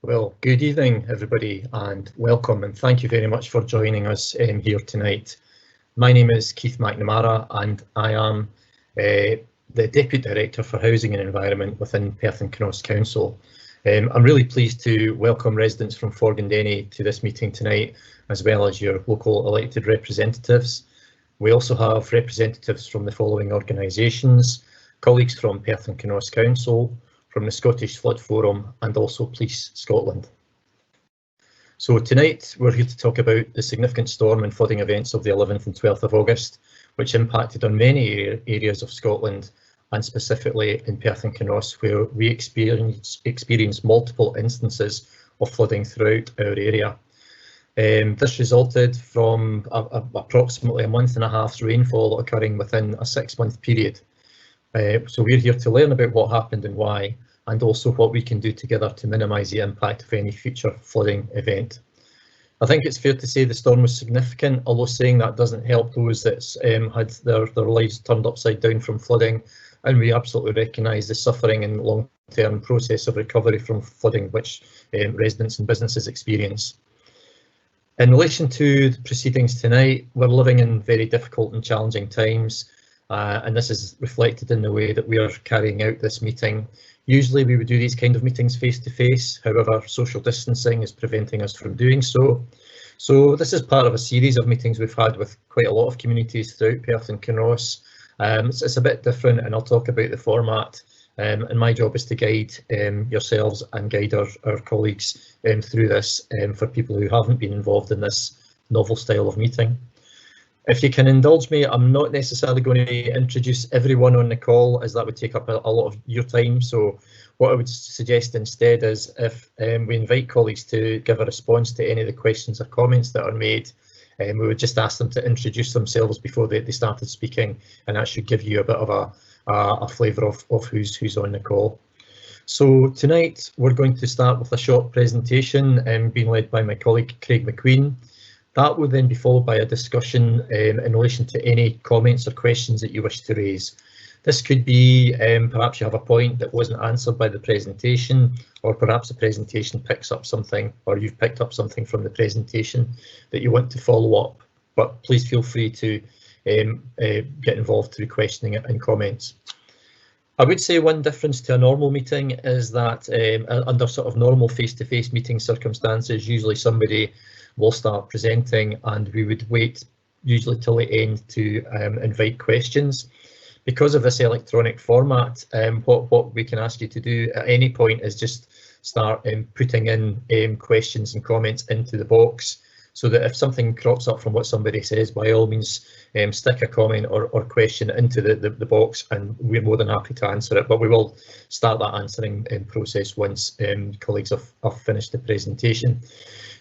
Well, good evening, everybody, and welcome, and thank you very much for joining us here tonight. My name is Keith McNamara, and I am the Deputy Director for Housing and Environment within Perth and Cnoss Council. I'm really pleased to welcome residents from Forgandenny to this meeting tonight, as well as your local elected representatives. We also have representatives from the following organisations: colleagues from Perth and Cnoss Council, from the Scottish Flood Forum, and also Police Scotland. So tonight we're here to talk about the significant storm and flooding events of the 11th and 12th of August, which impacted on many areas of Scotland, and specifically in Perth and Cnoss, where we experienced multiple instances of flooding throughout our area. This resulted from approximately a month and a half's rainfall occurring within a 6-month period. So we're here to learn about what happened and why, and also what we can do together to minimise the impact of any future flooding event. I think it's fair to say the storm was significant, although saying that doesn't help those that had their lives turned upside down from flooding, and we absolutely recognise the suffering and long-term process of recovery from flooding which residents and businesses experience. In relation to the proceedings tonight, we're living in very difficult and challenging times. And this is reflected in the way that we are carrying out this meeting. Usually we would do these kind of meetings face to face, however social distancing is preventing us from doing so. So this is part of a series of meetings we've had with quite a lot of communities throughout Perth and Cnoss. It's a bit different, and I'll talk about the format. And my job is to guide yourselves and guide our colleagues through this for people who haven't been involved in this novel style of meeting. If you can indulge me, I'm not necessarily going to introduce everyone on the call, as that would take up a lot of your time. So what I would suggest instead is if we invite colleagues to give a response to any of the questions or comments that are made, we would just ask them to introduce themselves before they started speaking, and that should give you a bit of a flavour of who's on the call. So tonight we're going to start with a short presentation being led by my colleague Craig McQueen. That will then be followed by a discussion in relation to any comments or questions that you wish to raise. This could be perhaps you have a point that wasn't answered by the presentation, or perhaps the presentation picks up something, or you've picked up something from the presentation that you want to follow up. But please feel free to get involved through questioning and comments. I would say one difference to a normal meeting is that under sort of normal face-to-face meeting circumstances, usually somebody will start presenting and we would wait usually till the end to invite questions. Because of this electronic format, what we can ask you to do at any point is just start putting in questions and comments into the box, so that if something crops up from what somebody says, by all means stick a comment or question into the box, and we're more than happy to answer it. But we will start that answering process once colleagues have finished the presentation.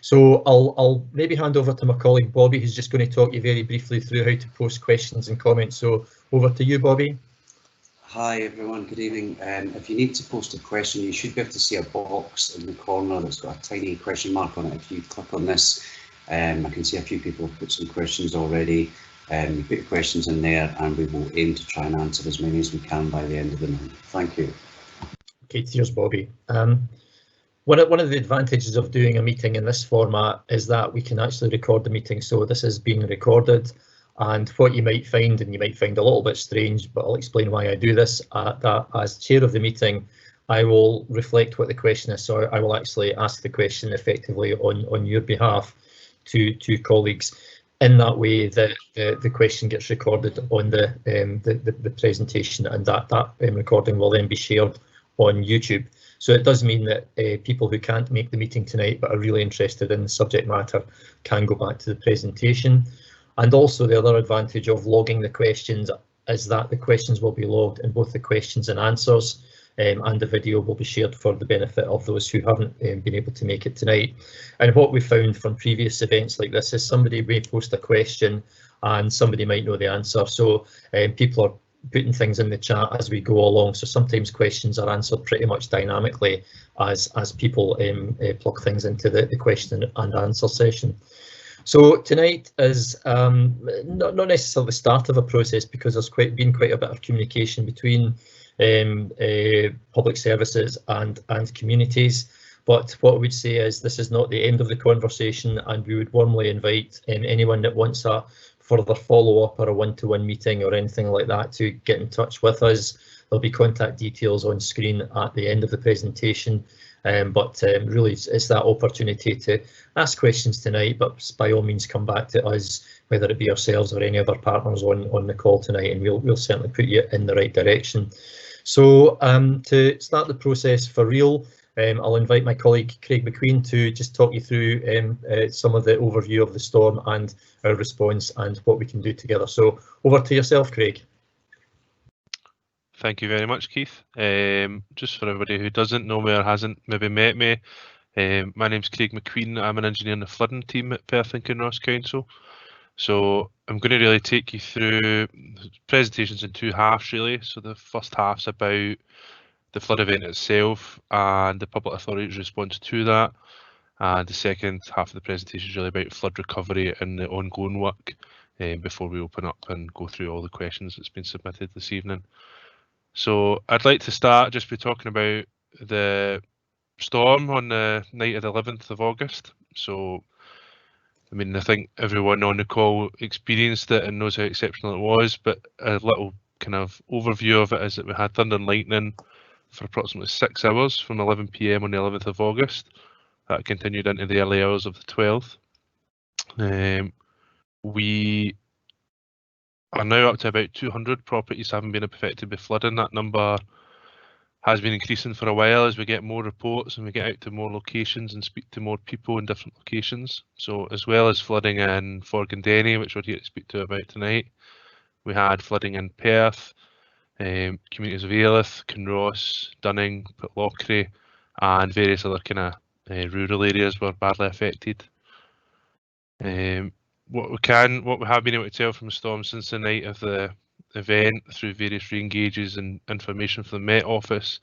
So I'll maybe hand over to my colleague Bobby, who's just going to talk you very briefly through how to post questions and comments. So over to you, Bobby. Hi everyone, good evening. If you need to post a question, you should be able to see a box in the corner that's got a tiny question mark on it. If you click on this, I can see a few people have put some questions already. You put your questions in there and we will aim to try and answer as many as we can by the end of the month. Thank you. Okay, cheers Bobby. One of the advantages of doing a meeting in this format is that we can actually record the meeting. So this is being recorded, and what you might find, and you might find a little bit strange, but I'll explain why I do this, that as chair of the meeting, I will reflect what the question is. So I will actually ask the question effectively on your behalf to colleagues. In that way, the question gets recorded on the presentation, and that recording will then be shared on YouTube. So it does mean that people who can't make the meeting tonight but are really interested in the subject matter can go back to the presentation. And also the other advantage of logging the questions is that the questions will be logged in both the questions and answers, and the video will be shared for the benefit of those who haven't been able to make it tonight. And what we found from previous events like this is somebody may post a question and somebody might know the answer. So people are putting things in the chat as we go along, so sometimes questions are answered pretty much dynamically as people plug things into the question and answer session. So tonight is not necessarily the start of a process, because there's been quite a bit of communication between public services and communities. But what I would say is this is not the end of the conversation, and we would warmly invite anyone that wants a further follow-up or a one-to-one meeting or anything like that to get in touch with us. There'll be contact details on screen at the end of the presentation. But really it's that opportunity to ask questions tonight, but by all means come back to us, whether it be ourselves or any other partners on the call tonight, and we'll certainly put you in the right direction. So to start the process for real, I'll invite my colleague Craig McQueen to just talk you through some of the overview of the storm and our response and what we can do together. So over to yourself, Craig. Thank you very much, Keith. Just for everybody who doesn't know me or hasn't maybe met me, my name's Craig McQueen. I'm an engineer in the flooding team at Perth and Kinross Council. So I'm going to really take you through presentations in two halves really. So the first half's about the flood event itself and the public authority's response to that. And the second half of the presentation is really about flood recovery and the ongoing work before we open up and go through all the questions that's been submitted this evening. So I'd like to start just by talking about the storm on the night of the 11th of August. So, I mean, I think everyone on the call experienced it and knows how exceptional it was, but a little kind of overview of it is that we had thunder and lightning for approximately 6 hours from 11 PM on the 11th of August. That continued into the early hours of the 12th. We are now up to about 200 properties having been affected by flooding. That number has been increasing for a while as we get more reports and we get out to more locations and speak to more people in different locations. So as well as flooding in Forgandenny, which we're here to speak to about tonight, we had flooding in Perth, communities of Ailith, Kinross, Dunning, Pitlochry, and various other kind of rural areas were badly affected. What we have been able to tell from the storm since the night of the event through various re-engages and information from the Met Office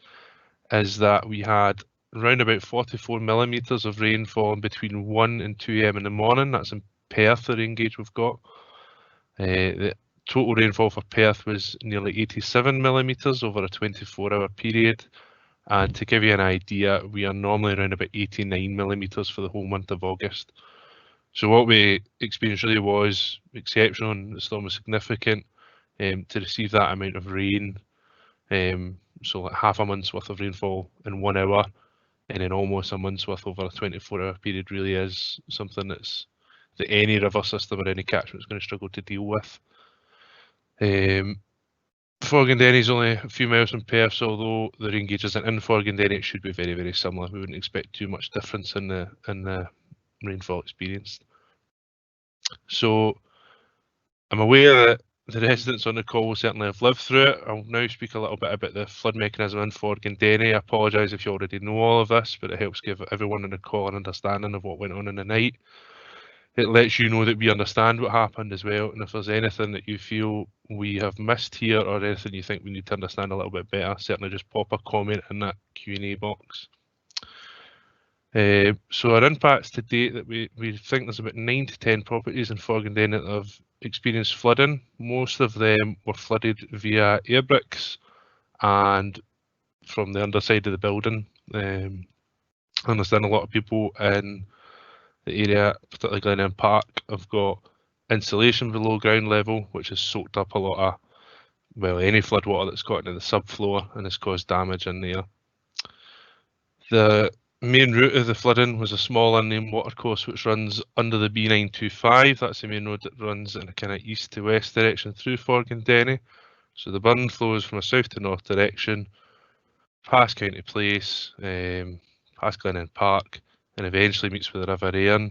is that we had around about 44 millimetres of rain falling between 1 and 2 AM in the morning. That's in Perth, the re-engage we've got. The total rainfall for Perth was nearly 87 millimetres over a 24-hour period. And to give you an idea, we are normally around about 89 millimetres for the whole month of August. So what we experienced really was exceptional, and the storm was significant. To receive that amount of rain, so like half a month's worth of rainfall in 1 hour, and then almost a month's worth over a 24-hour period, really is something that any river system or any catchment is going to struggle to deal with. Forgandenny is only a few miles from Perth, so although the re-engage isn't in Forgandenny, it should be very, very similar. We wouldn't expect too much difference in the rainfall experienced. So I'm aware that the residents on the call will certainly have lived through it. I'll now speak a little bit about the flood mechanism in Forgandenny. I apologise if you already know all of this, but it helps give everyone on the call an understanding of what went on in the night. It lets you know that we understand what happened as well, and if there's anything that you feel we have missed here or anything you think we need to understand a little bit better, certainly just pop a comment in that Q&A box. So our impacts to date, that we think there's about 9 to 10 properties in Forgandenny that have experienced flooding. Most of them were flooded via air bricks and from the underside of the building. I understand a lot of people in the area, particularly Glenelg Park, have got insulation below ground level, which has soaked up a lot of, well, any flood water that's got into the subfloor and has caused damage in there. The main route of the flooding was a small unnamed watercourse which runs under the B925. That's the main road that runs in a kind of east to west direction through Forgandenny. So the burn flows from a south to north direction, past County Place, past Glenelg Park, and eventually meets with the River Airn.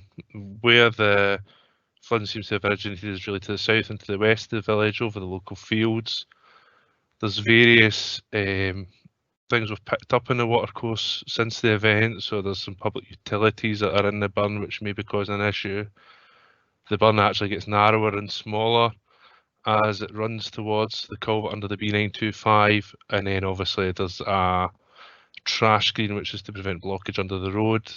Where the flooding seems to have originated is really to the south and to the west of the village, over the local fields. There's various things we've picked up in the watercourse since the event, so there's some public utilities that are in the burn which may be causing an issue. The burn actually gets narrower and smaller as it runs towards the culvert under the B925, and then obviously there's a trash screen which is to prevent blockage under the road,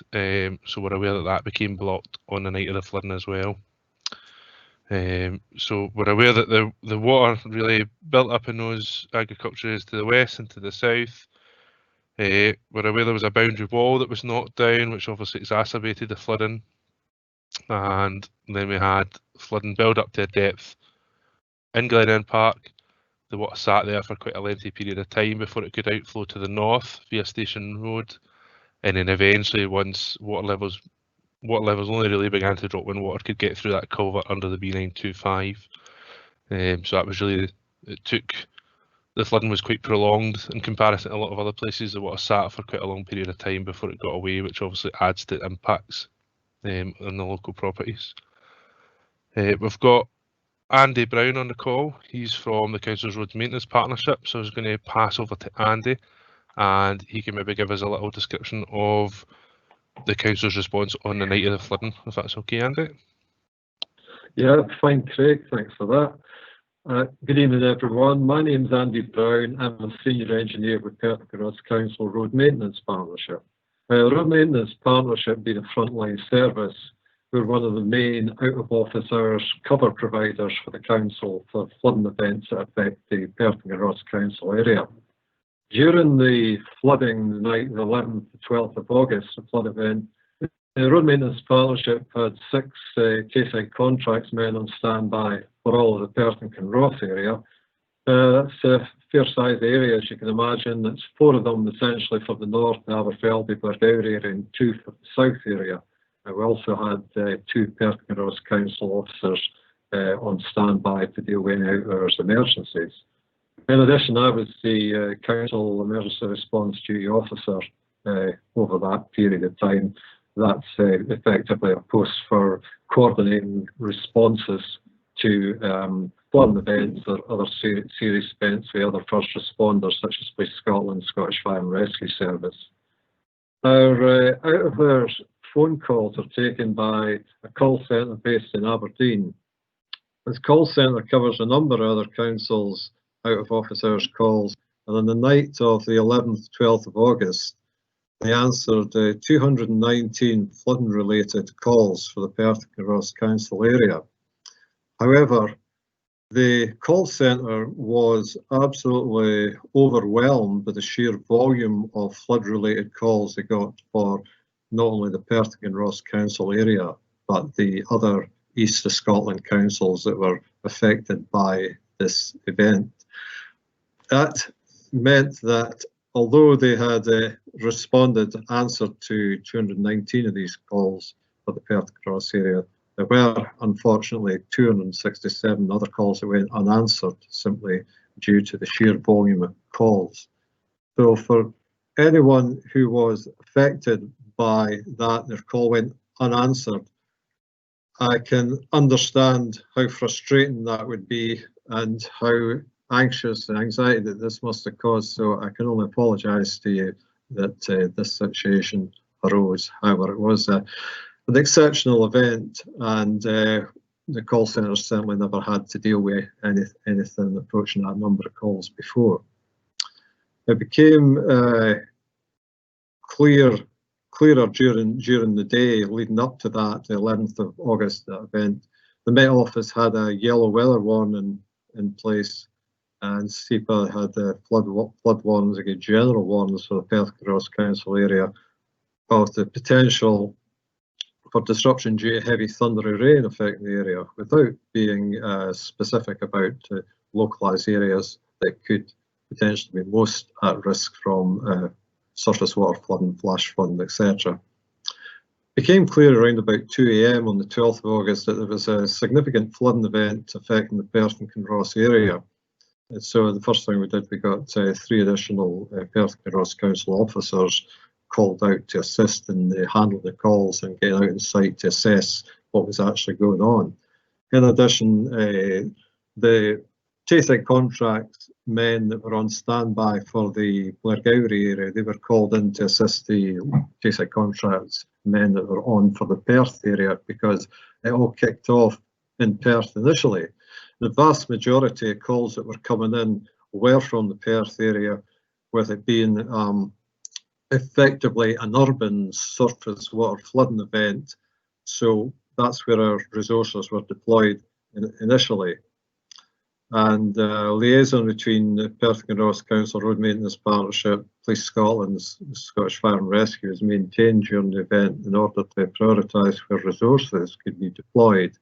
so we're aware that that became blocked on the night of the flooding as well. So we're aware that the water really built up in those agriculture areas to the west and to the south. We're aware there was a boundary wall that was knocked down, which obviously exacerbated the flooding. And then we had flooding build up to a depth in Glen Park. The water sat there for quite a lengthy period of time before it could outflow to the north via Station Road. And then eventually, once water levels only really began to drop when water could get through that culvert under the B925. So that was really, the flooding was quite prolonged in comparison to a lot of other places. The water sat for quite a long period of time before it got away, which obviously adds to impacts on the local properties. We've got Andy Brown on the call. He's from the Council's Road Maintenance Partnership, so I was going to pass over to Andy and he can maybe give us a little description of the Council's response on the night of the flooding, if that's okay, Andy. Yeah, fine, Craig, thanks for that. Good evening, everyone. My name's Andy Brown. I'm a senior engineer with Perth Ross Council Road Maintenance Partnership. Road Maintenance Partnership being a frontline service, we're one of the main out-of-office hours cover providers for the Council for flooding events that affect the Perth and Ross Council area. During the flooding the night of the 11th to 12th of August, the flood event, the Road Maintenance Partnership had 6 quayside contracts men on standby for all of the Perth and Kinross area. That's a fair-sized area, as you can imagine. That's 4 of them essentially for the north, the Aberfeldy, Blairgowrie area, and 2 for the south area. We also had 2 Perth and Kinross Council officers on standby to deal with any out-of-hours emergencies. In addition, I was the Council Emergency Response Duty Officer over that period of time. That's effectively a post for coordinating responses to flooding events or other serious events with other first responders such as Police Scotland, Scottish Fire and Rescue Service. Our out-of-hours phone calls are taken by a call centre based in Aberdeen. This call centre covers a number of other councils' out-of-office hours calls, and on the night of the 11th, 12th of August, they answered 219 flooding-related calls for the Perth and Ross Council area. However, the call centre was absolutely overwhelmed by the sheer volume of flood-related calls they got for not only the Perth and Ross Council area, but the other East of Scotland councils that were affected by this event. That meant that although they had answered to 219 of these calls for the Perth and Ross area, there were unfortunately 267 other calls that went unanswered simply due to the sheer volume of calls. So for anyone who was affected by that, their call went unanswered, I can understand how frustrating that would be and how anxious and anxiety that this must have caused. So I can only apologise to you that this situation arose. However, it was an exceptional event, and the call centre certainly never had to deal with anything approaching that number of calls before. It became clearer during the day leading up to that, the 11th of August, that event. The Met Office had a yellow weather warning in place, and SEPA had flood warnings, again, general warnings for the Perth and Ross Council area of the potential for disruption due to heavy thundery rain affecting the area, without being specific about localised areas that could potentially be most at risk from surface water flooding, flash flooding, etc. It became clear around about 2 AM on the 12th of August that there was a significant flooding event affecting the Perth and Kinross area. And so the first thing we did, we got 3 additional Perth and Kinross Council officers called out to assist in handling the calls and getting out on site to assess what was actually going on. In addition, the quayside contract men that were on standby for the Blairgowrie area, they were called in to assist the quayside contracts men that were on for the Perth area, because it all kicked off in Perth initially. The vast majority of calls that were coming in were from the Perth area, with it being effectively an urban surface water flooding event. So that's where our resources were deployed initially. and liaison between the Perth and Ross Council Road Maintenance Partnership, Police Scotland, and Scottish Fire and Rescue is maintained during the event in order to prioritise where resources could be deployed.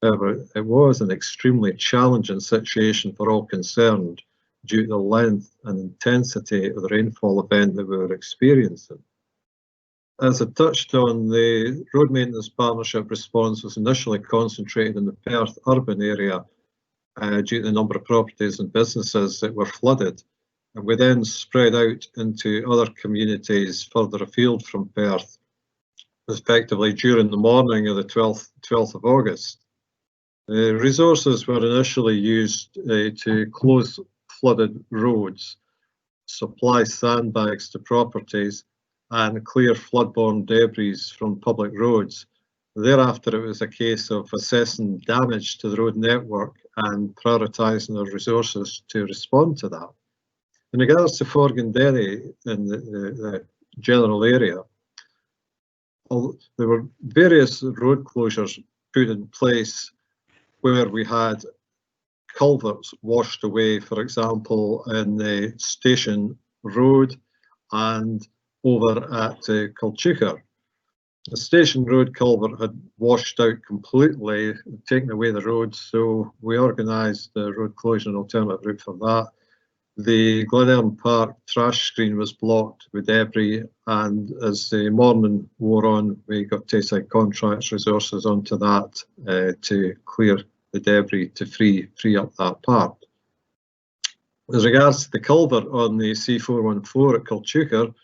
However, it was an extremely challenging situation for all concerned due to the length and intensity of the rainfall event that we were experiencing. As I touched on, the Road Maintenance Partnership response was initially concentrated in the Perth urban area due to the number of properties and businesses that were flooded. And we then spread out into other communities further afield from Perth, respectively during the morning of the 12th of August. The resources were initially used to close flooded roads, supply sandbags to properties, and clear floodborne debris from public roads. Thereafter, it was a case of assessing damage to the road network and prioritising our resources to respond to that. In regards to Forgandenny in the general area, there were various road closures put in place where we had culverts washed away, for example, in the Station Road and over at Culchucker. The Station Road culvert had washed out completely, taken away the road, so we organised the road closure and alternative route for that. The Glenelm Park trash screen was blocked with debris, and as the morning wore on, we got Tayside Contracts resources onto that to clear the debris to free up that part. As regards to the culvert on the C414 at Culchucker,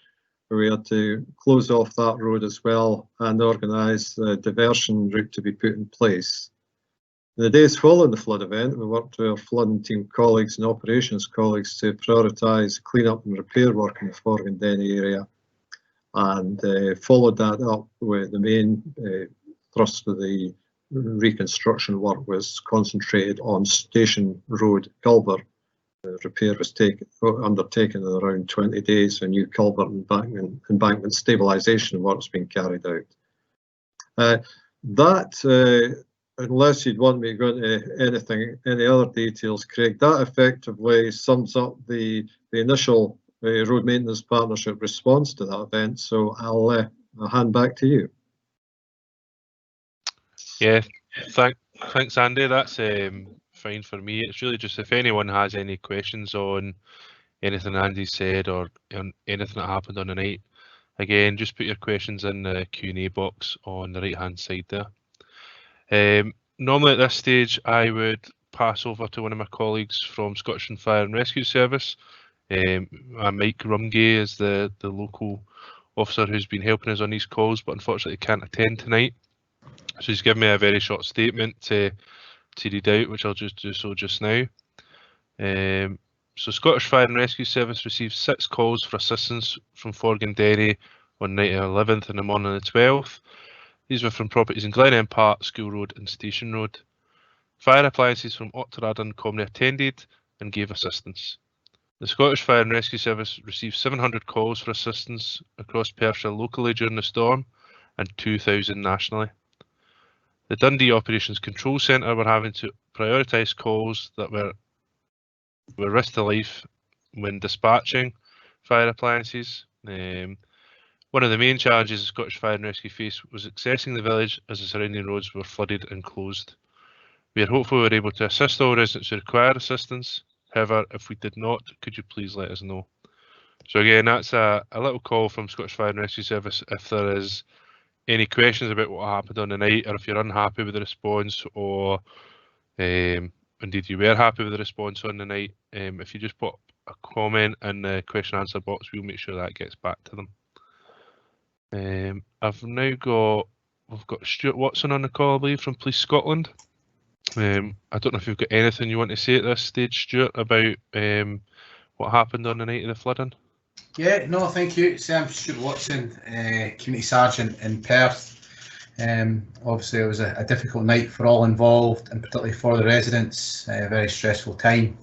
we had to close off that road as well and organise a diversion route to be put in place. In the days following the flood event, we worked with our flooding team colleagues and operations colleagues to prioritise clean-up and repair work in the Forgandenny area, and followed that up with the main thrust of the reconstruction work was concentrated on Station Road culvert. The repair was undertaken in around 20 days. A new culvert embankment stabilisation work has been carried out. Unless you'd want me to go into any other details, Craig, that effectively sums up the initial Road Maintenance Partnership response to that event. So I'll hand back to you. Yeah, thanks, Andy. That's fine for me. It's really just if anyone has any questions on anything Andy said or on anything that happened on the night, again, just put your questions in the Q&A box on the right-hand side there. Normally at this stage, I would pass over to one of my colleagues from Scottish Fire and Rescue Service. Mike Rumgay is the local officer who's been helping us on these calls, but unfortunately can't attend tonight. So he's given me a very short statement to read out, which I'll just do so just now. So Scottish Fire and Rescue Service received 6 calls for assistance from Forgandenny on night of 11th and the morning of the 12th. These were from properties in Glenelm Park, School Road and Station Road. Fire appliances from Octaradan Comrie attended and gave assistance. The Scottish Fire and Rescue Service received 700 calls for assistance across Perthshire locally during the storm and 2,000 nationally. The Dundee Operations Control Centre were having to prioritise calls that were risk to life when dispatching fire appliances. One of the main challenges the Scottish Fire and Rescue faced was accessing the village as the surrounding roads were flooded and closed. We are hopeful we were able to assist all residents who require assistance. However, if we did not, could you please let us know? So again, that's a little call from Scottish Fire and Rescue Service if there is any questions about what happened on the night, or if you're unhappy with the response, or indeed you were happy with the response on the night. If you just put a comment in the question and answer box, we'll make sure that gets back to them. We've got Stuart Watson on the call, I believe, from Police Scotland. I don't know if you've got anything you want to say at this stage, Stuart, about what happened on the night of the flooding. Yeah, no, thank you. I'm Stuart Watson, Community Sergeant in Perth. Obviously, it was a difficult night for all involved, and particularly for the residents. A very stressful time.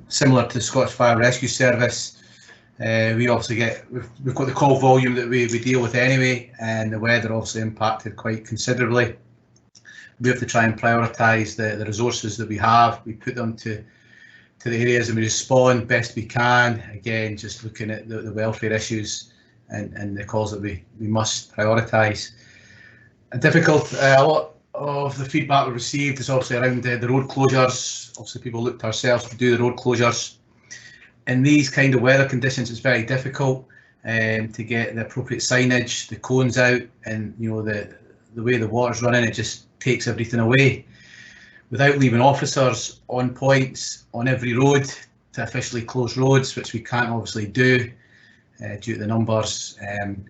Similar to the Scottish Fire Rescue Service, we also we've got the call volume that we deal with anyway, and the weather also impacted quite considerably. we have to try and prioritise the resources that we have. We put them to the areas and we respond best we can. Again, just looking at the welfare issues and the calls that we must prioritise. A lot of the feedback we received is obviously around the road closures. Obviously, people look to ourselves to do the road closures. In these kind of weather conditions, it's very difficult to get the appropriate signage, the cones out, and the way the water's running, it just takes everything away. Without leaving officers on points on every road to officially close roads, which we can't obviously do due to the numbers,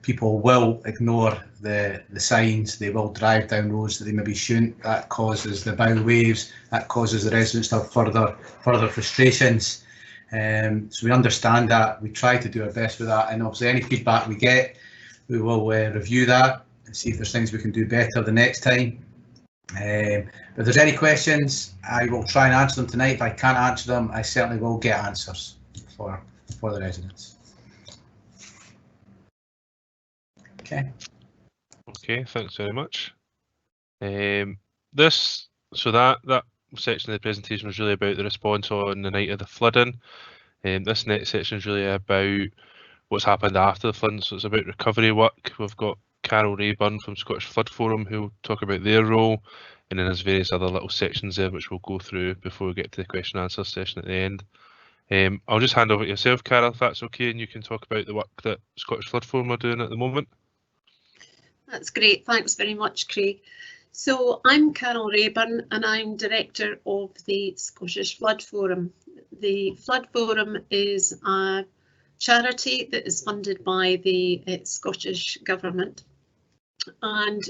people will ignore the signs. They will drive down roads that they maybe shouldn't. That causes the bow waves. That causes the residents to have further frustrations. So we understand that. We try to do our best with that, and obviously any feedback we get, we will review that and see if there's things we can do better the next time. If there's any questions, I will try and answer them tonight. If I can't answer them, I certainly will get answers for the residents. Okay. Okay, thanks very much. That section of the presentation was really about the response on the night of the flooding. This next section is really about what's happened after the flooding, so it's about recovery work. We've got Carol Rayburn from Scottish Flood Forum who will talk about their role, and then there's various other little sections there which we'll go through before we get to the question and answer session at the end. I'll just hand over to yourself, Carol, if that's okay, and you can talk about the work that Scottish Flood Forum are doing at the moment. That's great, thanks very much, Craig. So I'm Carol Rayburn and I'm Director of the Scottish Flood Forum. The Flood Forum is a charity that is funded by the Scottish Government, and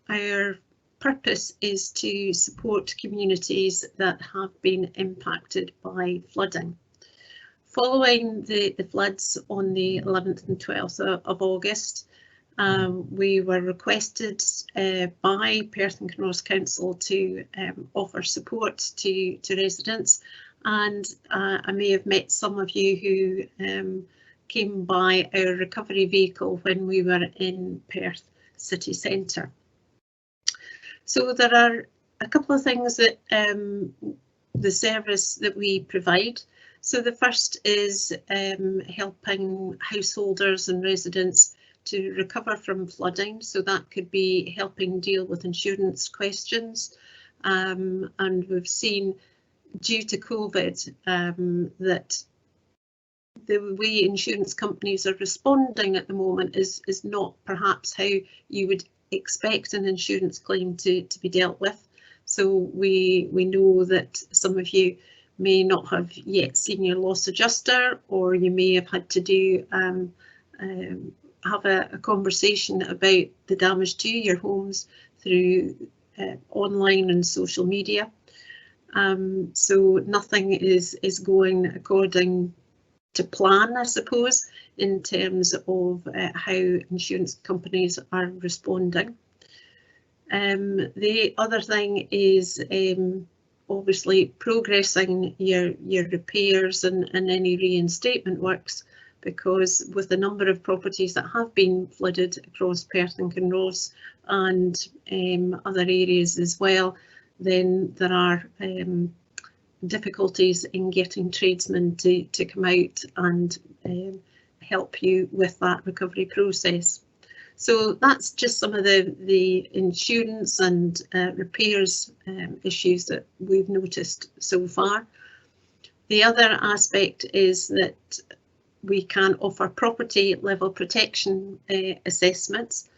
our purpose is to support communities that have been impacted by flooding. Following the floods on the 11th and 12th of August, we were requested by Perth and Kinross Council to offer support to residents, and I may have met some of you who came by our recovery vehicle when we were in Perth city centre. So there are a couple of things that the service that we provide. So the first is helping householders and residents to recover from flooding. So that could be helping deal with insurance questions. And we've seen, due to COVID, that the way insurance companies are responding at the moment is not perhaps how you would expect an insurance claim to be dealt with. So we know that some of you may not have yet seen your loss adjuster, or you may have had to do have a conversation about the damage to your homes through online and social media. So nothing is going according to plan, I suppose, in terms of how insurance companies are responding. The other thing is obviously progressing your repairs and any reinstatement works, because with the number of properties that have been flooded across Perth and Kinross and other areas as well, then there are difficulties in getting tradesmen to come out and help you with that recovery process. So that's just some of the insurance and repairs issues that we've noticed so far. The other aspect is that we can offer property level protection assessments,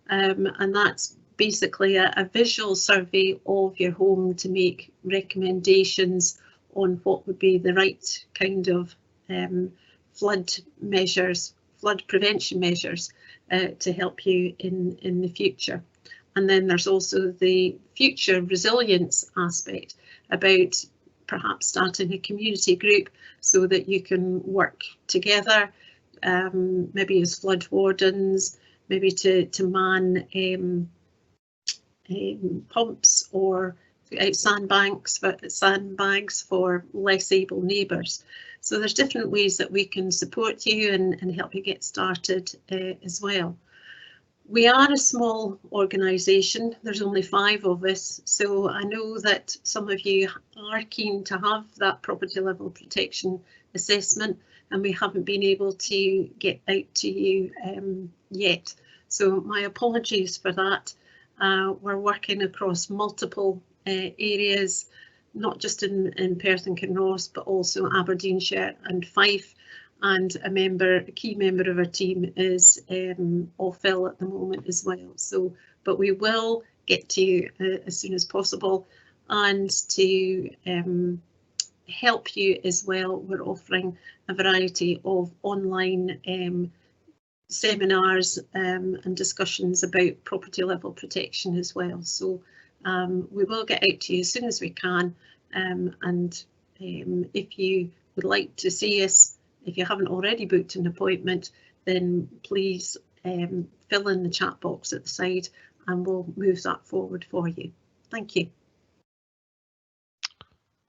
and that's basically a visual survey of your home to make recommendations on what would be the right kind of flood prevention measures to help you in the future. And then there's also the future resilience aspect, about perhaps starting a community group so that you can work together, maybe as flood wardens, maybe to man pumps or sandbags for less able neighbours. So there's different ways that we can support you and help you get started as well. We are a small organisation, there's only 5 of us, so I know that some of you are keen to have that property level protection assessment, and we haven't been able to get out to you yet. So my apologies for that. We're working across multiple areas, not just in Perth and Kinross, but also Aberdeenshire and Fife. And a key member of our team is off ill at the moment as well. So, but we will get to you as soon as possible. And to help you as well, we're offering a variety of online seminars and discussions about property level protection as well. So we will get out to you as soon as we can. If you would like to see us, if you haven't already booked an appointment, then please fill in the chat box at the side and we'll move that forward for you. Thank you.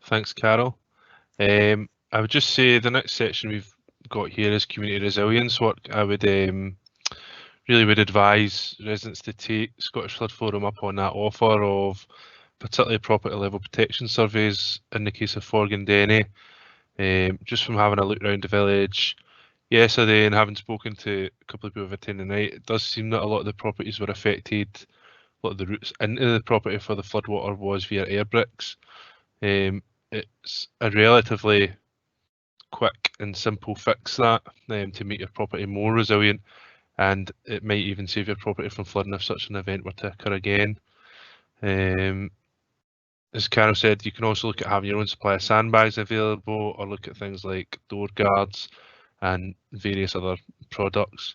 Thanks, Carol. I would just say the next section we've got here is community resilience work. I would really would advise residents to take Scottish Flood Forum up on that offer of particularly property level protection surveys in the case of Forgandenny. Just from having a look around the village yesterday and having spoken to a couple of people attending the night, it does seem that a lot of the properties were affected. A lot of the routes into the property for the floodwater was via air bricks. It's a relatively quick and simple fix that to make your property more resilient, and it might even save your property from flooding if such an event were to occur again. As Carol said, you can also look at having your own supply of sandbags available, or look at things like door guards and various other products.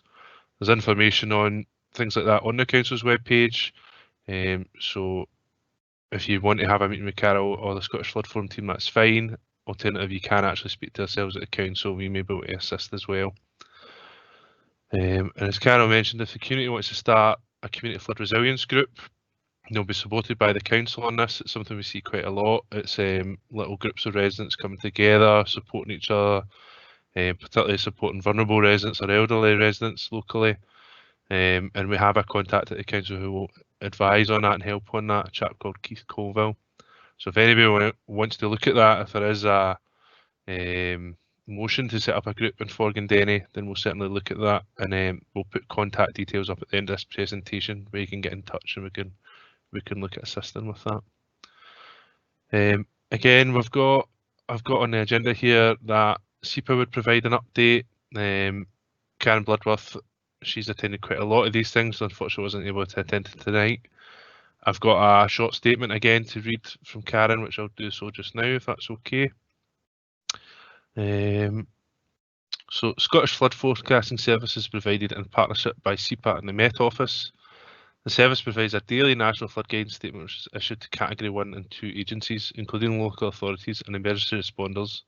There's information on things like that on the council's webpage. So if you want to have a meeting with Carol or the Scottish Flood Forum team, that's fine. Alternative, you can actually speak to ourselves at the council. We may be able to assist as well. And as Carol mentioned, if the community wants to start a community flood resilience group, they'll be supported by the council on this. It's something we see quite a lot. It's little groups of residents coming together, supporting each other, particularly supporting vulnerable residents or elderly residents locally. And we have a contact at the council who will advise on that and help on that, a chap called Keith Colville. So if anybody wants to look at that, if there is a motion to set up a group in Forgandenny, then we'll certainly look at that, and we'll put contact details up at the end of this presentation where you can get in touch and we can look at assisting with that. Again, I've got on the agenda here that SEPA would provide an update. Karen Bloodworth, she's attended quite a lot of these things, unfortunately wasn't able to attend tonight. I've got a short statement again to read from Karen, which I'll do so just now, if that's okay. So Scottish Flood Forecasting Service is provided in partnership by SEPA and the Met Office. The service provides a daily national flood guidance statement which is issued to Category 1 and 2 agencies, including local authorities and emergency responders,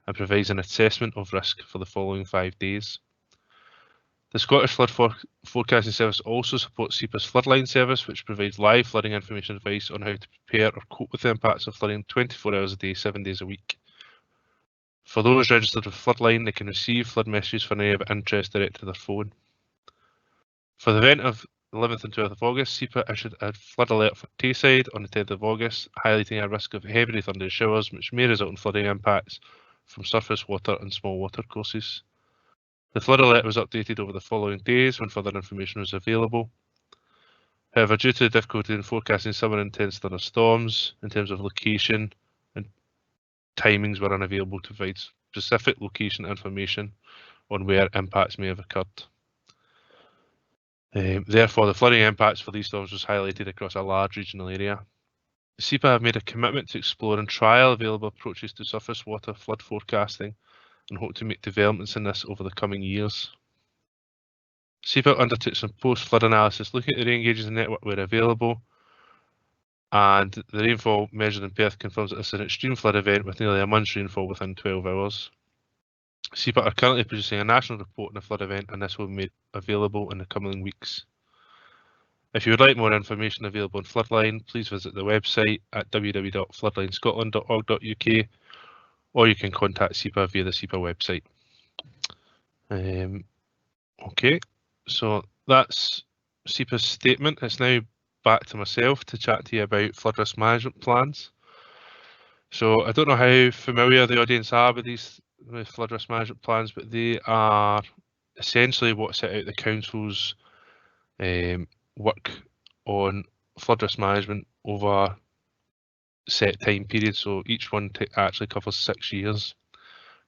and provides an assessment of risk for the following 5 days. The Scottish Flood Forecasting Service also supports SEPA's Floodline service, which provides live flooding information advice on how to prepare or cope with the impacts of flooding 24 hours a day, 7 days a week. For those registered with Floodline, they can receive flood messages for any of interest direct to their phone. For the event of 11th and 12th of August, SEPA issued a flood alert for Tayside on the 10th of August, highlighting a risk of heavy thundery showers which may result in flooding impacts from surface water and small watercourses. The flood alert was updated over the following days when further information was available. However, due to the difficulty in forecasting summer intense thunderstorms in terms of location and timings, were unavailable to provide specific location information on where impacts may have occurred. Therefore, the flooding impacts for these storms was highlighted across a large regional area. SEPA have made a commitment to explore and trial available approaches to surface water flood forecasting and hope to make developments in this over the coming years. SEPA undertook some post-flood analysis looking at the rain gauges and network where available, and the rainfall measured in Perth confirms that this is an extreme flood event with nearly a month's rainfall within 12 hours. SEPA are currently producing a national report on the flood event, and this will be made available in the coming weeks. If you would like more information available on Floodline, please visit the website at www.floodlinescotland.org.uk, or you can contact SEPA via the SEPA website. Okay, so that's SEPA's statement, it's now back to myself to chat to you about flood risk management plans. So I don't know how familiar the audience are with flood risk management plans, but they are essentially what set out the council's work on flood risk management over set time periods. So each one actually covers 6 years.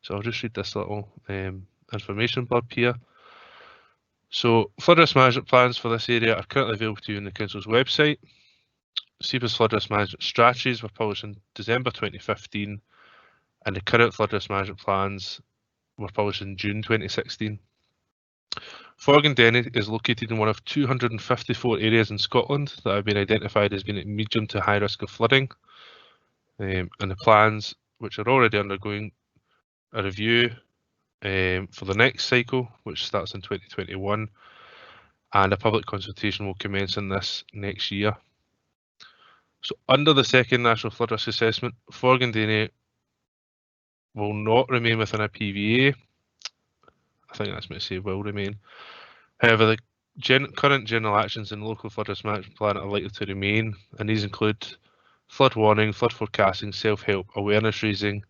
So I'll just read this little information blurb here. So flood risk management plans for this area are currently available to you on the council's website. SEPA's flood risk management strategies were published in December 2015, and the current flood risk management plans were published in June 2016. Forgandenny is located in one of 254 areas in Scotland that have been identified as being at medium to high risk of flooding, and the plans, which are already undergoing a review for the next cycle, which starts in 2021, and a public consultation will commence in this next year. So under the second National Flood Risk Assessment, Forgandenny will not remain within a PVA. I think that's meant to say will remain. However, the current general actions in the local flood risk management plan are likely to remain, and these include flood warning, flood forecasting, self-help, awareness raising,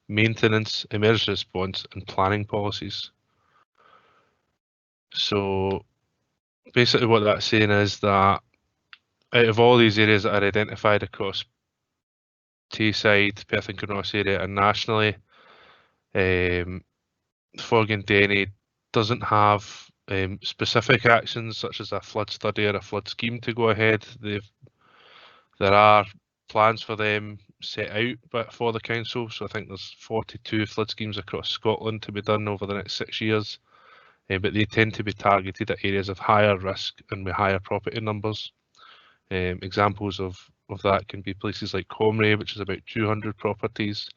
maintenance, emergency response, and planning policies. So basically what that's saying is that out of all these areas that are identified across Tayside, Perth and Kinross area and nationally, Forgandenny doesn't have specific actions such as a flood study or a flood scheme to go ahead. There are plans for them set out for the council, so I think there's 42 flood schemes across Scotland to be done over the next 6 years, but they tend to be targeted at areas of higher risk and with higher property numbers. Examples of that can be places like Comrie, which is about 200 properties.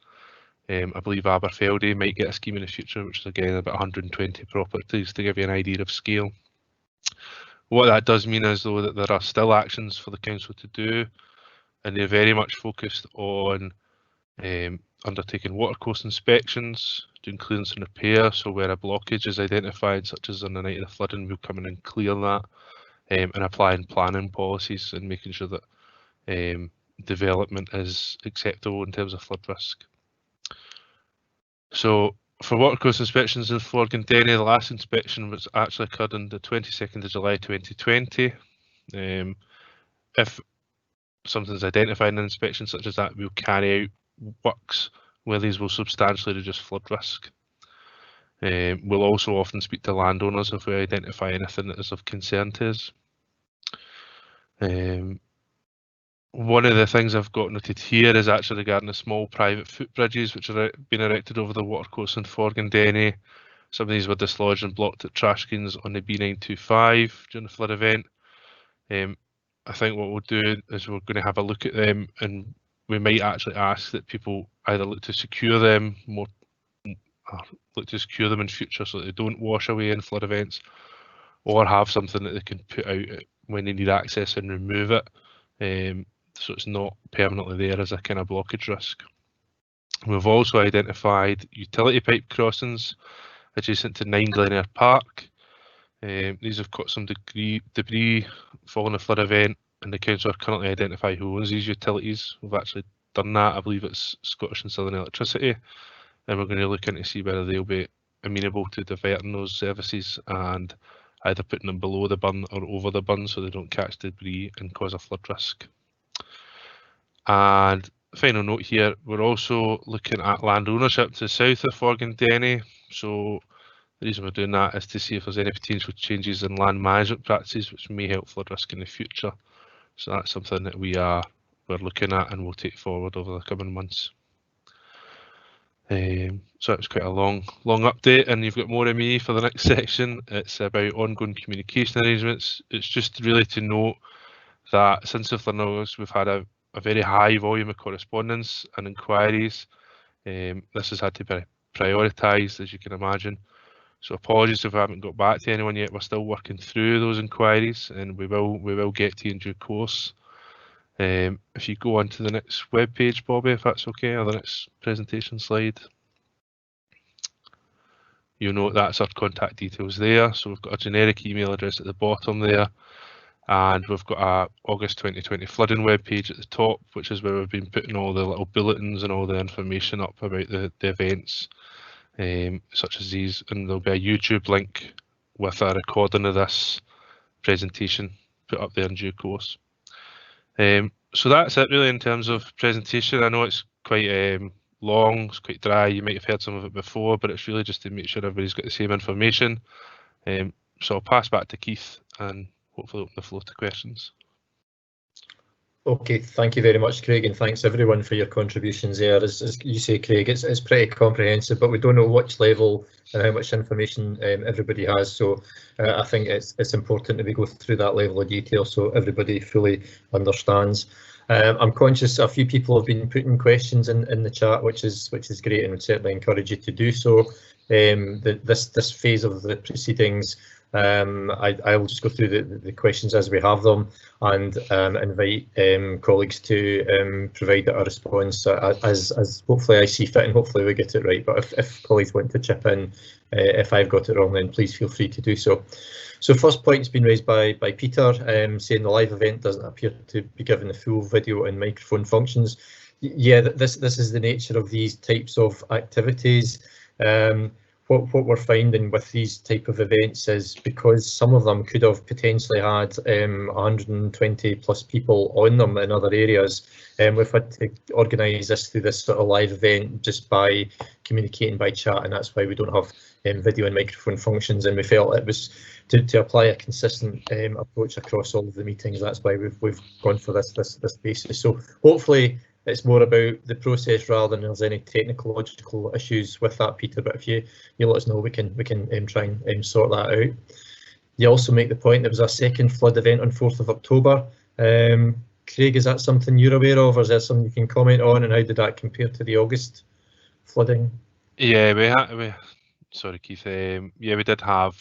I believe Aberfeldy might get a scheme in the future, which is again about 120 properties, to give you an idea of scale. What that does mean is, though, that there are still actions for the council to do, and they're very much focused on undertaking watercourse inspections, doing clearance and repair. So where a blockage is identified, such as on the night of the flooding, we'll come in and clear that, and applying planning policies and making sure that development is acceptable in terms of flood risk. So for watercourse inspections in Forgandenny, the last inspection was actually occurred on the 22nd of July 2020. If something's identified in an inspection such as that, we'll carry out works where these will substantially reduce flood risk. We'll also often speak to landowners if we identify anything that is of concern to us. One of the things I've got noted here is actually regarding the small private footbridges which are being erected over the watercourse in Forgandenny. Some of these were dislodged and blocked at trash screens on the B925 during the flood event. I think what we'll do is we're going to have a look at them, and we might actually ask that people either look to secure them in future so that they don't wash away in flood events, or have something that they can put out when they need access and remove it, so it's not permanently there as a kind of blockage risk. We've also identified utility pipe crossings adjacent to 9 Glenare Park. These have caught some debris following the flood event, and the council are currently identifying who owns these utilities. We've actually done that. I believe it's Scottish and Southern Electricity, and we're going to look in to see whether they'll be amenable to diverting those services and either putting them below the burn or over the burn so they don't catch debris and cause a flood risk. And final note here, we're also looking at land ownership to the south of Forgandenny. So the reason we're doing that is to see if there's any potential changes in land management practices which may help flood risk in the future. So that's something that we're looking at and we'll take forward over the coming months. So it was quite a long update, and you've got more of me for the next section. It's about ongoing communication arrangements. It's just really to note that since the flood notice, we've had a very high volume of correspondence and inquiries. This has had to be prioritised, as you can imagine. So apologies if I haven't got back to anyone yet. We're still working through those inquiries, and we will get to you in due course. If you go on to the next web page, Bobby, if that's okay, or the next presentation slide, you'll note that's our contact details there. So we've got a generic email address at the bottom there, And we've got a August 2020 flooding webpage at the top, which is where we've been putting all the little bulletins and all the information up about the events, such as these. And there'll be a YouTube link with a recording of this presentation put up there in due course. So that's it really in terms of presentation. I know it's quite long, it's quite dry, you might have heard some of it before, but it's really just to make sure everybody's got the same information. So I'll pass back to Keith and hopefully open the floor to questions. Okay, thank you very much, Craig, and thanks everyone for your contributions there. As you say, Craig, it's pretty comprehensive, but we don't know which level and how much information everybody has. So I think it's important that we go through that level of detail so everybody fully understands. I'm conscious a few people have been putting questions in the chat, which is great, and would certainly encourage you to do so. This phase of the proceedings, I will just go through the questions as we have them, and invite colleagues to provide a response as hopefully I see fit, and hopefully we get it right. But if colleagues want to chip in, if I've got it wrong, then please feel free to do so. So first point's been raised by Peter, saying the live event doesn't appear to be given the full video and microphone functions. Yeah, this is the nature of these types of activities. What we're finding with these type of events is because some of them could have potentially had 120 plus people on them in other areas, we've had to organise this through this sort of live event just by communicating by chat, and that's why we don't have video and microphone functions. And we felt it was to apply a consistent approach across all of the meetings. That's why we've gone for this basis. So hopefully it's more about the process rather than there's any technological issues with that, Peter. But if you let us know, we can try and sort that out. You also make the point there was a second flood event on 4th of October. Craig, is that something you're aware of, or is there something you can comment on, and how did that compare to the August flooding? Yeah, sorry, Keith. Yeah, we did have,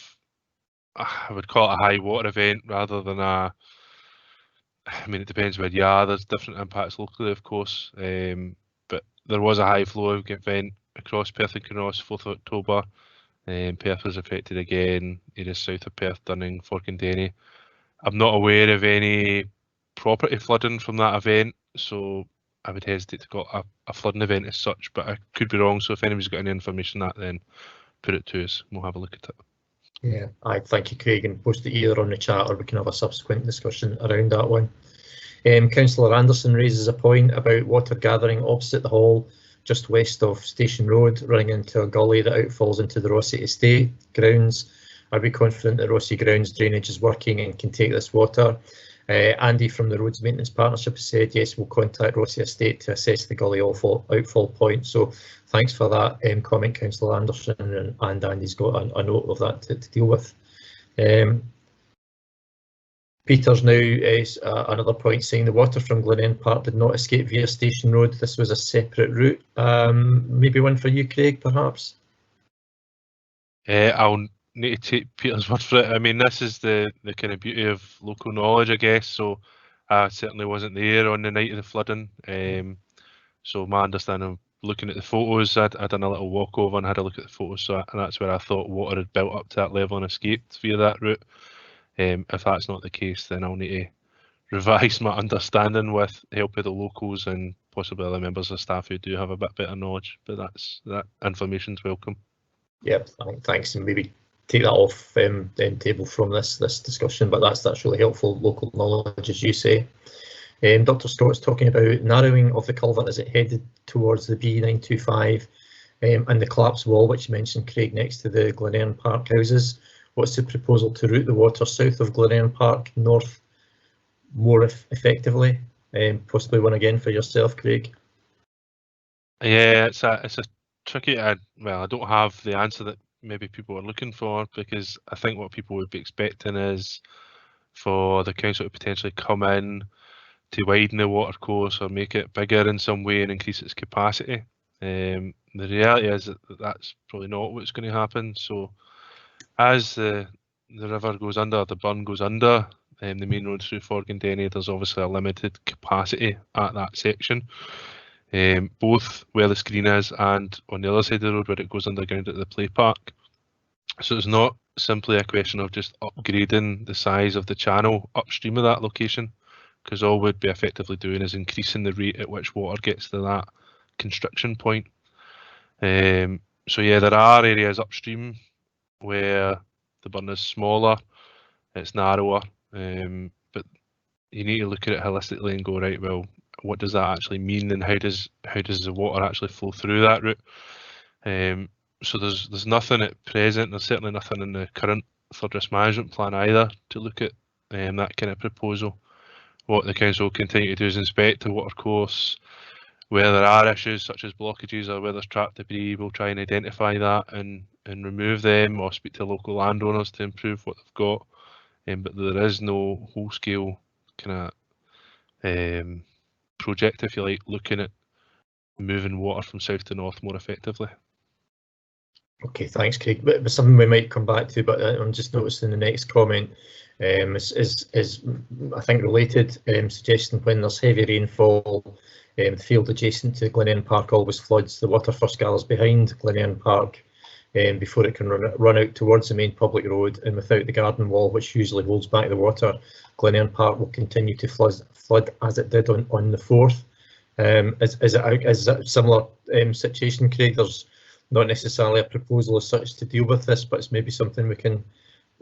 I would call it a high water event rather than a. I mean, it depends where you are. There's different impacts locally, of course, but there was a high flow event across Perth and Kinross, 4th of October. Perth was affected again, areas south of Perth, Dunning, Forgandenny. I'm not aware of any property flooding from that event, so I would hesitate to call it a flooding event as such, but I could be wrong. So if anybody's got any information on that, then put it to us. We'll have a look at it. Yeah, thank you, Craig, and post it either on the chat or we can have a subsequent discussion around that one. Councillor Anderson raises a point about water gathering opposite the hall, just west of Station Road, running into a gully that outfalls into the Rossi Estate grounds. Are we confident that Rossi grounds drainage is working and can take this water? Andy from the Roads Maintenance Partnership has said yes, we'll contact Rossi Estate to assess the gully outfall point. So thanks for that comment, Councillor Anderson, and Andy's got a note of that to deal with. Peter's now another point saying the water from Glenend Park did not escape via Station Road. This was a separate route. Maybe one for you, Craig, perhaps? I'll need to take Peter's word for it. I mean, this is the kind of beauty of local knowledge, I guess. So I certainly wasn't there on the night of the flooding. So my understanding, looking at the photos, I'd done a little walk over and had a look at the photos. So and that's where I thought water had built up to that level and escaped via that route. If that's not the case, then I'll need to revise my understanding with the help of the locals and possibly other members of staff who do have a bit better knowledge. But that information's welcome. Yep, thanks, and maybe take that off the table from this discussion. But that's really helpful local knowledge, as you say. Dr. Scott's talking about narrowing of the culvert as it headed towards the B925 and the collapsed wall, which you mentioned, Craig, next to the Glenern Park houses. What's the proposal to route the water south of Glenern Park north more effectively? Possibly one again for yourself, Craig. Yeah, it's a tricky. Well, I don't have the answer that maybe people are looking for, because I think what people would be expecting is for the council to potentially come in to widen the watercourse or make it bigger in some way and increase its capacity. The reality is that that's probably not what's going to happen. So as the river goes under, the burn goes under, the main road through Forgandenny, there's obviously a limited capacity at that section, both where the screen is and on the other side of the road where it goes underground at the play park. So it's not simply a question of just upgrading the size of the channel upstream of that location, because all we'd be effectively doing is increasing the rate at which water gets to that constriction point. So yeah, there are areas upstream where the burn is smaller, it's narrower, but you need to look at it holistically and go, right, well, what does that actually mean, and how does the water actually flow through that route? So there's nothing at present, there's certainly nothing in the current flood risk management plan either to look at that kind of proposal. What the council will continue to do is inspect the watercourse. Where there are issues such as blockages or where there's trapped debris, we'll try and identify that and remove them, or speak to local landowners to improve what they've got. But there is no whole-scale kind of project, if you like, looking at moving water from south to north more effectively. Okay, thanks, Craig. But something we might come back to, but I'm just noticing the next comment is I think related, suggesting when there's heavy rainfall, the field adjacent to Glenelg Park always floods. The water first gathers behind Glenelg Park before it can run out towards the main public road, and without the garden wall, which usually holds back the water, Glenelg Park will continue to flood as it did on the 4th. Is it a similar situation, Craig? There's not necessarily a proposal as such to deal with this, but it's maybe something we can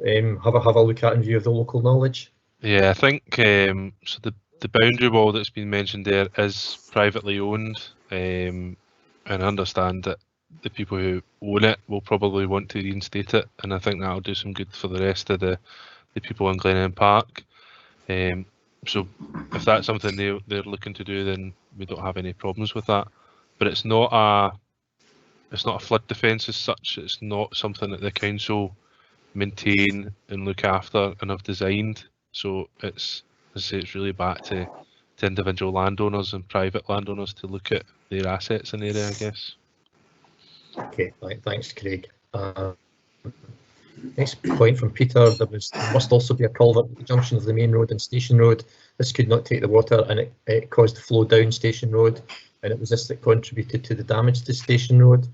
have a look at in view of the local knowledge. Yeah, I think so. The boundary wall that's been mentioned there is privately owned, and I understand that the people who own it will probably want to reinstate it, and I think that'll do some good for the rest of the people in Glenelg Park. So if that's something they're looking to do, then we don't have any problems with that. But it's not a flood defence as such. It's not something that the council maintain and look after and have designed. So it's, as I say, it's really back to individual landowners and private landowners to look at their assets in the area, I guess. Okay, thanks, Craig. Next point from Peter, there must also be a culvert at the junction of the main road and Station Road. This could not take the water, and it caused flow down Station Road, and it was this that contributed to the damage to Station Road.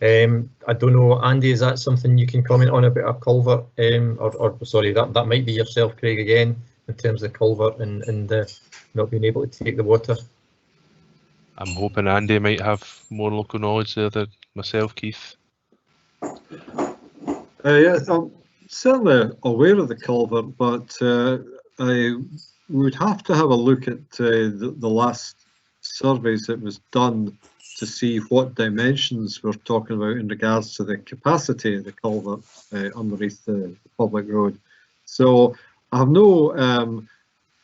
I don't know, Andy, is that something you can comment on about a culvert? Or sorry, that might be yourself, Craig, again, in terms of the culvert and not being able to take the water. I'm hoping Andy might have more local knowledge there than myself, Keith. Yeah, I'm certainly aware of the culvert, but I would have to have a look at the last surveys that was done to see what dimensions we're talking about in regards to the capacity of the culvert underneath the public road. So I have no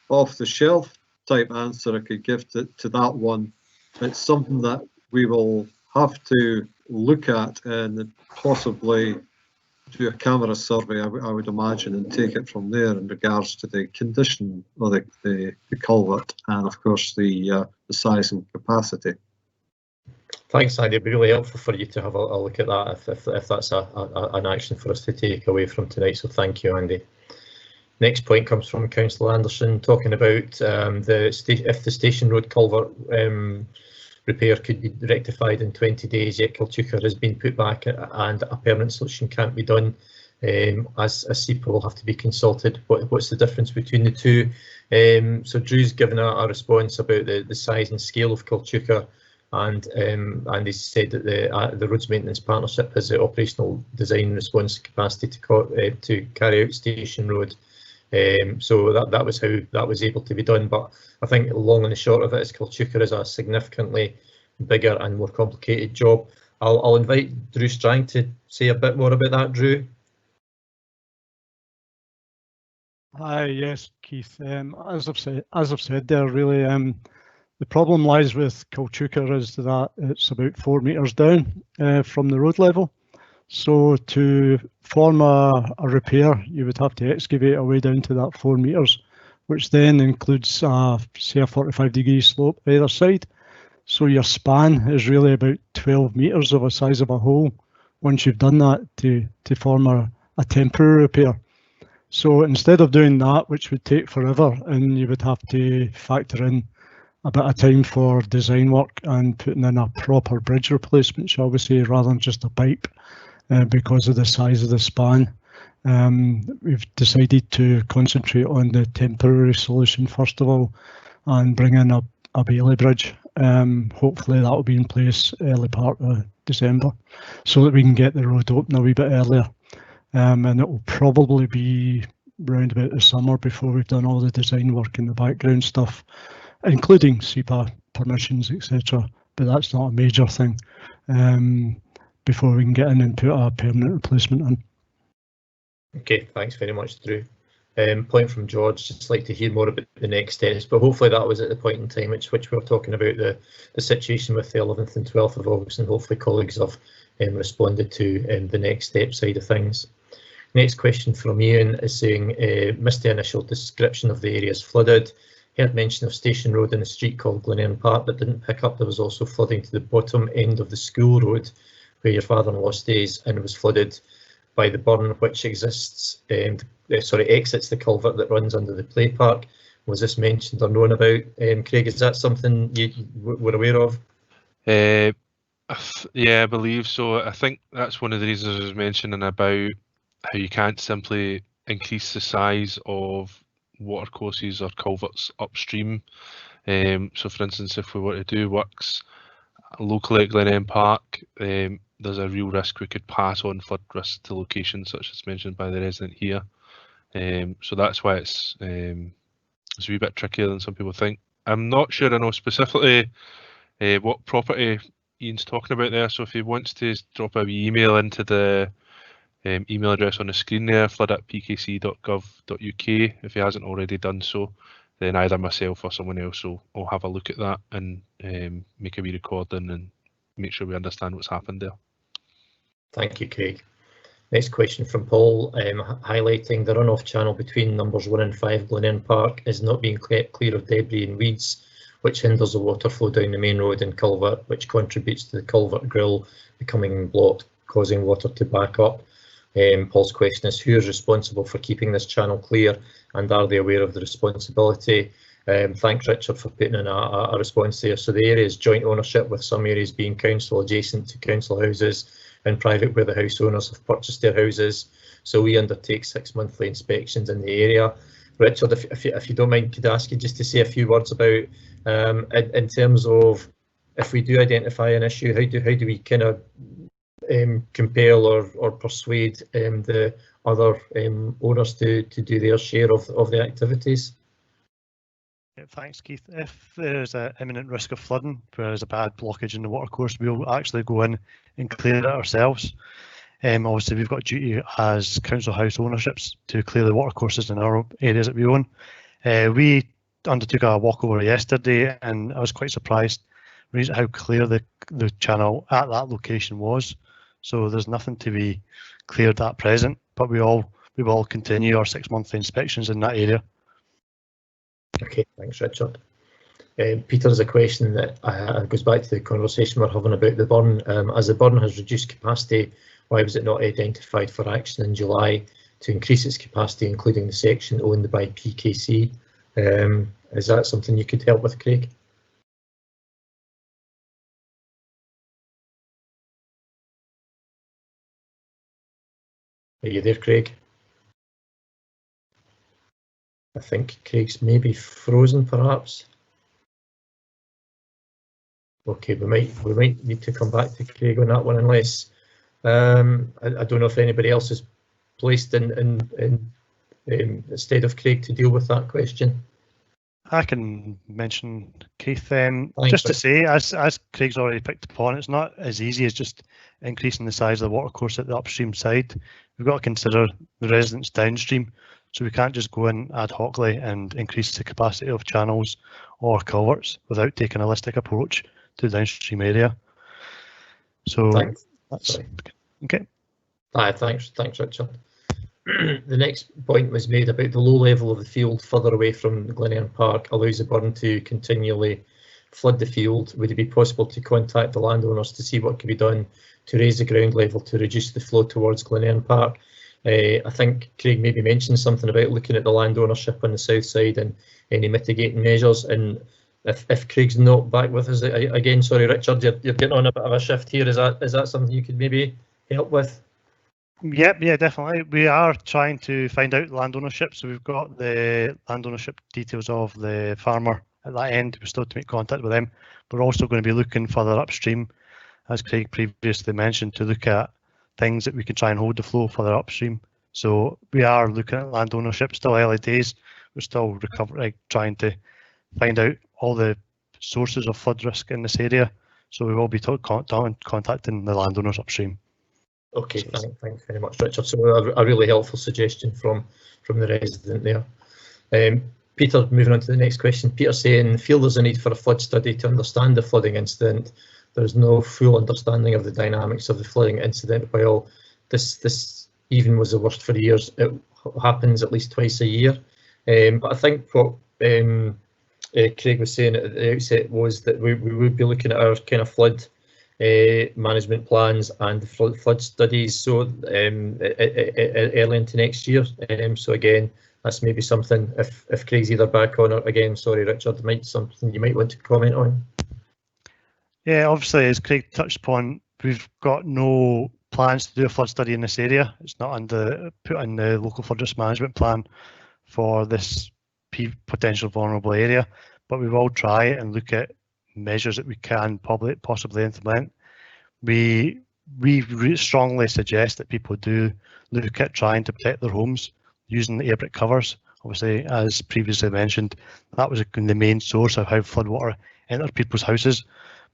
off-the-shelf type answer I could give to that one. It's something that we will have to look at and possibly do a camera survey, I would imagine, and take it from there in regards to the condition of the culvert and, of course, the size and capacity. Thanks, Andy. It'd be really helpful for you to have a look at that if that's an action for us to take away from tonight. So thank you, Andy. Next point comes from Councillor Anderson, talking about if the Station Road culvert repair could be rectified in 20 days, yet Kilchuka has been put back and a permanent solution can't be done, as SEPA will have to be consulted. What's the difference between the two? So Drew's given a response about the size and scale of Kilchuka, and he said that the Roads Maintenance Partnership has the operational design response capacity to carry out Station Road. So that was how that was able to be done, but I think the long and the short of it is Kilchuka is a significantly bigger and more complicated job. I'll invite Drew Strang to say a bit more about that. Drew. Hi, yes, Keith. As I've said there, really, the problem lies with Kilchuka is that it's about 4 metres down from the road level. So to form a repair, you would have to excavate a way down to that 4 metres, which then includes, say, a 45-degree slope either side. So your span is really about 12 metres of a size of a hole once you've done that to form a temporary repair. So instead of doing that, which would take forever, and you would have to factor in a bit of time for design work and putting in a proper bridge replacement, shall we say, rather than just a pipe, because of the size of the span. We've decided to concentrate on the temporary solution first of all and bring in a Bailey bridge. Hopefully that will be in place early part of December so that we can get the road open a wee bit earlier. And it will probably be round about the summer before we've done all the design work and the background stuff, including SEPA permissions, etc. But that's not a major thing before we can get in and put a permanent replacement in. Okay, thanks very much, Drew. Point from George, just like to hear more about the next steps, but hopefully that was at the point in time which we were talking about the situation with the 11th and 12th of August, and hopefully colleagues have responded to the next step side of things. Next question from Ian is saying, missed the initial description of the areas flooded. Heard mention of Station Road in a street called Glenelg Park, but didn't pick up there was also flooding to the bottom end of the school road where your father-in-law stays, and it was flooded by the burn which exits, exits the culvert that runs under the play park. Was this mentioned or known about? Craig, is that something you were aware of? Yeah, I believe so. I think that's one of the reasons I was mentioning about how you can't simply increase the size of watercourses or culverts upstream. So for instance, if we were to do works locally at Glenelg Park, there's a real risk we could pass on flood risk to locations such as mentioned by the resident here. So that's why it's a wee bit trickier than some people think. I'm not sure I know specifically what property Ian's talking about there, so if he wants to drop a wee email into the email address on the screen there, flood@pkc.gov.uk, if he hasn't already done so, then either myself or someone else will have a look at that and make a wee recording and make sure we understand what's happened there. Thank you, Craig. Next question from Paul, highlighting the runoff channel between numbers 1 and 5 Glenelg Park is not being clear of debris and weeds, which hinders the water flow down the main road and culvert, which contributes to the culvert grill becoming blocked, causing water to back up. Paul's question is, who is responsible for keeping this channel clear, and are they aware of the responsibility? Thanks, Richard, for putting in a response there. So the area is joint ownership, with some areas being council adjacent to council houses and private where the house owners have purchased their houses. So we undertake 6 monthly inspections in the area. Richard, if you don't mind, could I ask you just to say a few words about, in terms of if we do identify an issue, how do we kind of compel or persuade the other owners to do their share of the activities? Yeah, thanks, Keith. If there is an imminent risk of flooding, where there's a bad blockage in the watercourse, we'll actually go in and clear it ourselves. Obviously, we've got duty as council house ownerships to clear the watercourses in our areas that we own. We undertook a walkover yesterday, and I was quite surprised how clear the channel at that location was. So there's nothing to be cleared at present, but we will continue our 6 monthly inspections in that area. Okay, thanks, Richard. Peter has a question that goes back to the conversation we're having about the burn. As the burn has reduced capacity, why was it not identified for action in July to increase its capacity, including the section owned by PKC? Is that something you could help with, Craig? Are you there, Craig? I think Craig's maybe frozen, perhaps. Okay, we might need to come back to Craig on that one, unless I don't know if anybody else is placed in instead of Craig to deal with that question. I can mention, Keith, just to say, as Craig's already picked upon, it's not as easy as just increasing the size of the watercourse at the upstream side. We've got to consider the residents downstream, so we can't just go in ad hocly and increase the capacity of channels or culverts without taking a holistic approach to the downstream area. So thanks. That's Sorry. Okay. Thanks, Richard. The next point was made about the low level of the field further away from Glenelg Park allows the burn to continually flood the field. Would it be possible to contact the landowners to see what can be done to raise the ground level to reduce the flow towards Glenelg Park? I think Craig maybe mentioned something about looking at the land ownership on the south side and any mitigating measures. And if Craig's not back with us again, sorry, Richard, you're getting on a bit of a shift here. Is that something you could maybe help with? Yep, yeah, definitely. We are trying to find out land ownership. So we've got the land ownership details of the farmer at that end. We're still to make contact with them. We're also going to be looking further upstream, as Craig previously mentioned, to look at things that we can try and hold the flow further upstream. So we are looking at land ownership, still early days. We're still recovering, trying to find out all the sources of flood risk in this area. So we will be contacting the landowners upstream. Okay, thanks very much, Richard. So a really helpful suggestion from the resident there. Peter, moving on to the next question. Peter saying, feel there's a need for a flood study to understand the flooding incident. There's no full understanding of the dynamics of the flooding incident. While this even was the worst for years, it happens at least twice a year. But I think what Craig was saying at the outset was that we would be looking at our kind of flood management plans and flood studies so early into next year. So again, that's maybe something, if Craig's either back on, or again, sorry Richard, something you might want to comment on. Yeah, obviously, as Craig touched upon, we've got no plans to do a flood study in this area. It's not put in the local flood risk management plan for this potential vulnerable area, but we will try and look at measures that we can possibly implement. We strongly suggest that people do look at trying to protect their homes using the air brick covers. Obviously, as previously mentioned, that was the main source of how floodwater entered people's houses,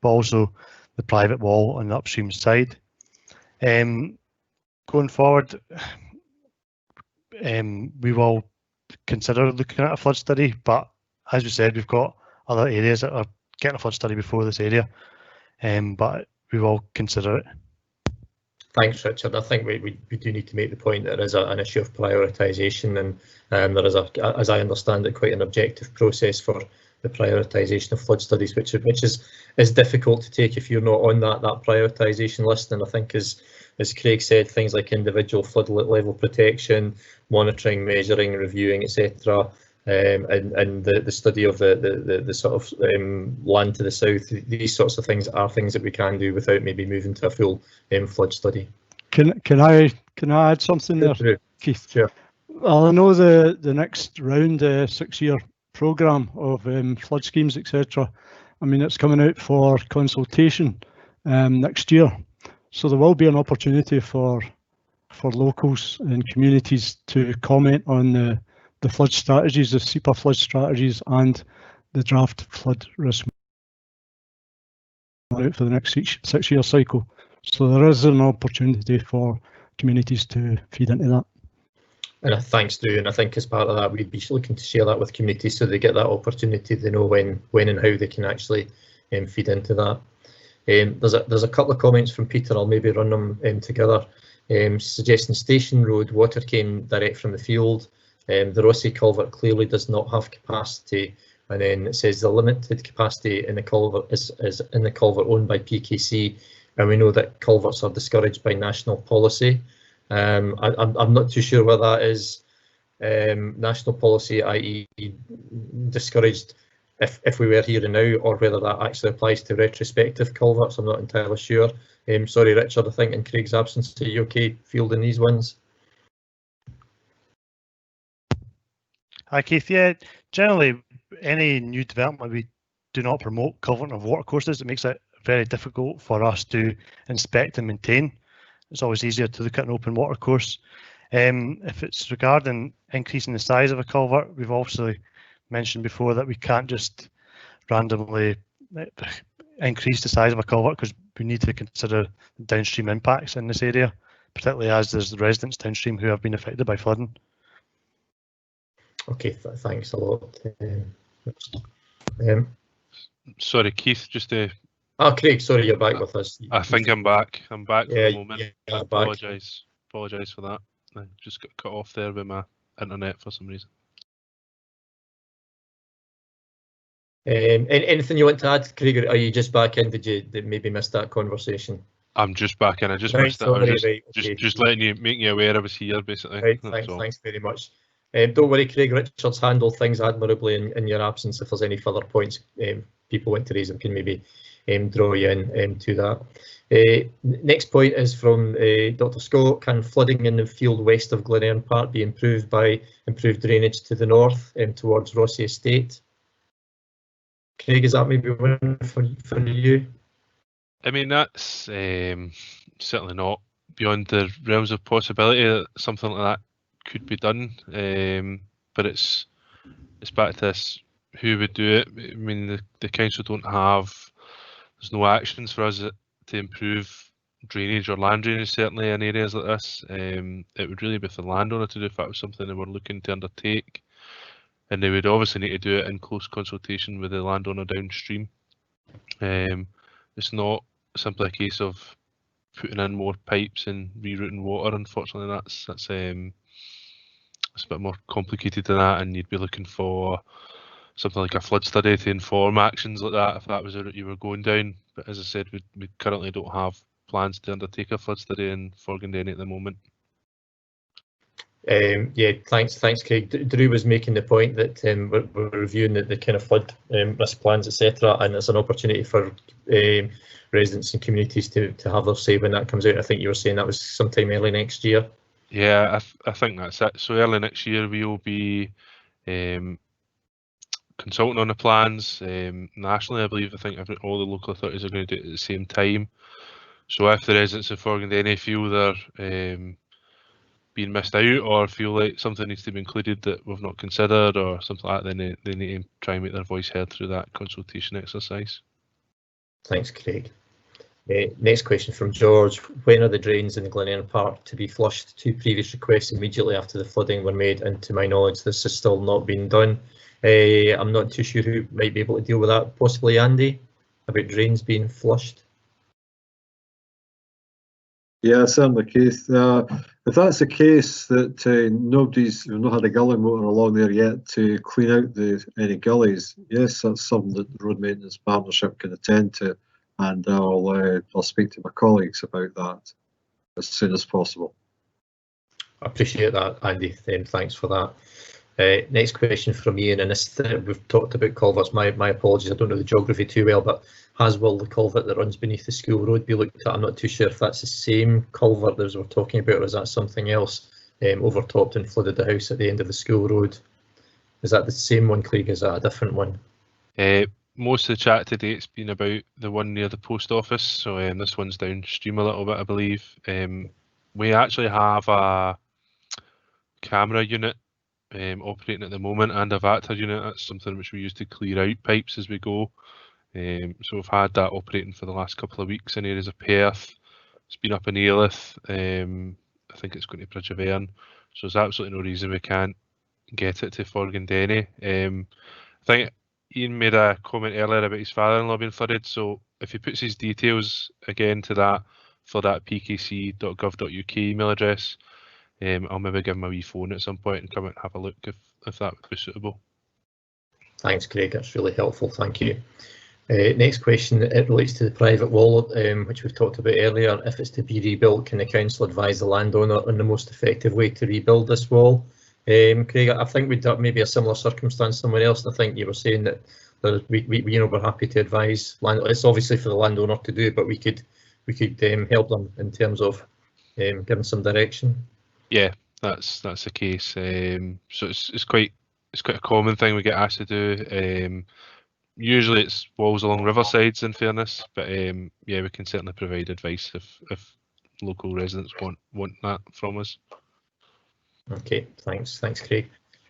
but also the private wall on the upstream side. Going forward, we will consider looking at a flood study, but as we said, we've got other areas that are getting a flood study before this area, but we will consider it. Thanks, Richard. I think we do need to make the point that there is an issue of prioritisation, and there is, as I understand it, quite an objective process for the prioritisation of flood studies, which is difficult to take if you're not on that prioritisation list. And I think, as Craig said, things like individual flood level protection, monitoring, measuring, reviewing, etc., and the study of the sort of land to the south, these sorts of things are things that we can do without maybe moving to a full flood study. Can I add something there, Keith? Sure. Well, I know the next round, 6-year programme of flood schemes, etc. I mean, it's coming out for consultation next year, so there will be an opportunity for locals and communities to comment on the flood strategies, the SEPA flood strategies, and the draft flood risk out for the next 6-year cycle. So there is an opportunity for communities to feed into that. And thanks, Stu. And I think as part of that, we'd be looking to share that with communities so they get that opportunity. They know when and how they can actually feed into that. There's a couple of comments from Peter. I'll maybe run them together. Suggesting Station Road water came direct from the field. The Rossi culvert clearly does not have capacity, and then it says the limited capacity in the culvert is in the culvert owned by PKC, and we know that culverts are discouraged by national policy. I'm not too sure whether that is national policy, i.e. discouraged if we were here and now, or whether that actually applies to retrospective culverts. I'm not entirely sure. Sorry, Richard, I think in Craig's absence, are you okay fielding these ones? Hi, Keith. Yeah, generally, any new development, we do not promote culverting of watercourses. It makes it very difficult for us to inspect and maintain. It's always easier to look at an open watercourse. If it's regarding increasing the size of a culvert, we've also mentioned before that we can't just randomly increase the size of a culvert, because we need to consider the downstream impacts in this area, particularly as there's the residents downstream who have been affected by flooding. Okay, thanks a lot. Sorry, Keith, just to... Craig, sorry, you're back with us. I think I'm back. I'm back for the moment. Yeah, I apologise for that. I just got cut off there with my internet for some reason. Anything you want to add, Craig, or are you just back in? Did you maybe miss that conversation? I'm just back in. I just missed it. I was just making you aware I was here, basically. Right, thanks very much. Don't worry, Craig. Richard's handled things admirably in your absence. If there's any further points people want to raise, we can maybe draw you in to that. Next point is from Dr. Scott. Can flooding in the field west of Glenern Park be improved by improved drainage to the north towards Rossie Estate? Craig, is that maybe one for you? I mean, that's certainly not beyond the realms of possibility that something like that could be done. But it's back to this: who would do it? I mean, the council don't have. There's no actions for us to improve drainage or land drainage, certainly in areas like this. It would really be for the landowner to do if that was something they were looking to undertake, and they would obviously need to do it in close consultation with the landowner downstream. It's not simply a case of putting in more pipes and rerouting water. Unfortunately, that's it's a bit more complicated than that, and you'd be looking for something like a flood study to inform actions like that if that was the route you were going down. But as I said, we currently don't have plans to undertake a flood study in Forgandenny at the moment. Yeah, thanks, Craig. Drew was making the point that we're reviewing the kind of flood risk plans, etc., and there's an opportunity for residents and communities to have their say when that comes out. I think you were saying that was sometime early next year. Yeah, I think that's it. So early next year we will be consulting on the plans nationally. I think all the local authorities are going to do it at the same time. So if the residents of Forgandenny feel they're being missed out or feel like something needs to be included that we've not considered or something like that, then they need to try and make their voice heard through that consultation exercise. Thanks, Craig. Next question from George. When are the drains in the Glenern Park to be flushed? 2 previous requests immediately after the flooding were made, and to my knowledge this has still not been done. I'm not too sure who might be able to deal with that. Possibly Andy, about drains being flushed. Yeah, certainly, Keith. If that's the case that nobody's not had a gully motor along there yet to clean out any gullies, yes, that's something that the Road Maintenance Partnership can attend to, and I'll speak to my colleagues about that as soon as possible. I appreciate that, Andy. Thanks for that. Next question from Ian, and this we've talked about culverts. My apologies, I don't know the geography too well, but will the culvert that runs beneath the school road be looked at? I'm not too sure if that's the same culvert as we're talking about, or is that something else overtopped and flooded the house at the end of the school road? Is that the same one, Craig? Is that a different one? Most of the chat to date's been about the one near the post office, so this one's downstream a little bit, I believe. We actually have a camera unit operating at the moment and a Vector unit. That's something which we use to clear out pipes as we go. So we've had that operating for the last couple of weeks in areas of Perth. It's been up in Ailith. I think it's going to Bridge of Erne. So there's absolutely no reason we can't get it to Forgandenny. I think Ian made a comment earlier about his father-in-law being flooded. So if he puts his details again to that flood@pkc.gov.uk email address, I'll maybe give him a wee phone at some point and come out and have a look if that would be suitable. Thanks, Craig. That's really helpful. Thank you. Next question, it relates to the private wall, which we've talked about earlier. If it's to be rebuilt, can the council advise the landowner on the most effective way to rebuild this wall? Craig, I think we'd have maybe a similar circumstance somewhere else. I think you were saying that we're happy to advise landlord. It's obviously for the landowner to do, but we could help them in terms of giving some direction. Yeah, that's the case. So it's quite a common thing we get asked to do. Usually it's walls along riversides, in fairness, but yeah, we can certainly provide advice if local residents want that from us. Okay, thanks, Craig.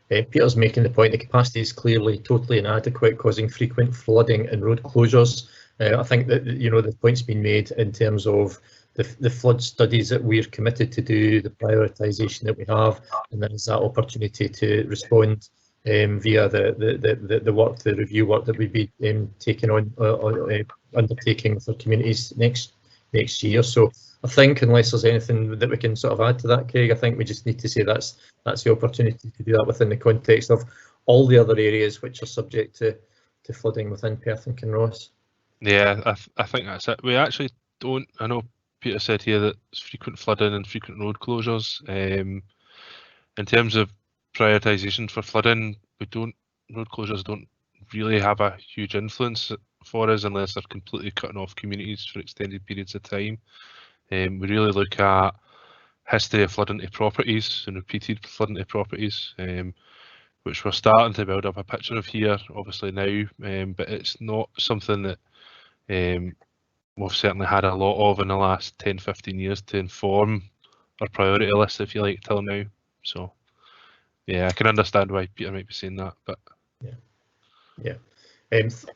Peter's making the point the capacity is clearly totally inadequate, causing frequent flooding and road closures. I think that the point's been made in terms of the flood studies that we're committed to do, the prioritisation that we have, and there is that opportunity to respond via the review work that we'd be taking on undertaking with our communities next year. So I think unless there's anything that we can sort of add to that, Craig, I think we just need to say that's the opportunity to do that within the context of all the other areas which are subject to flooding within Perth and Kinross. Yeah, I think that's it. We actually don't. I know Peter said here that it's frequent flooding and frequent road closures. In terms of prioritisation for flooding, road closures don't really have a huge influence for us unless they're completely cutting off communities for extended periods of time. We really look at history of flooding to properties and repeated flooding to properties, which we're starting to build up a picture of here, obviously now, but it's not something that we've certainly had a lot of in the last 10-15 years to inform our priority list, if you like, till now. So yeah, I can understand why Peter might be saying that, but yeah.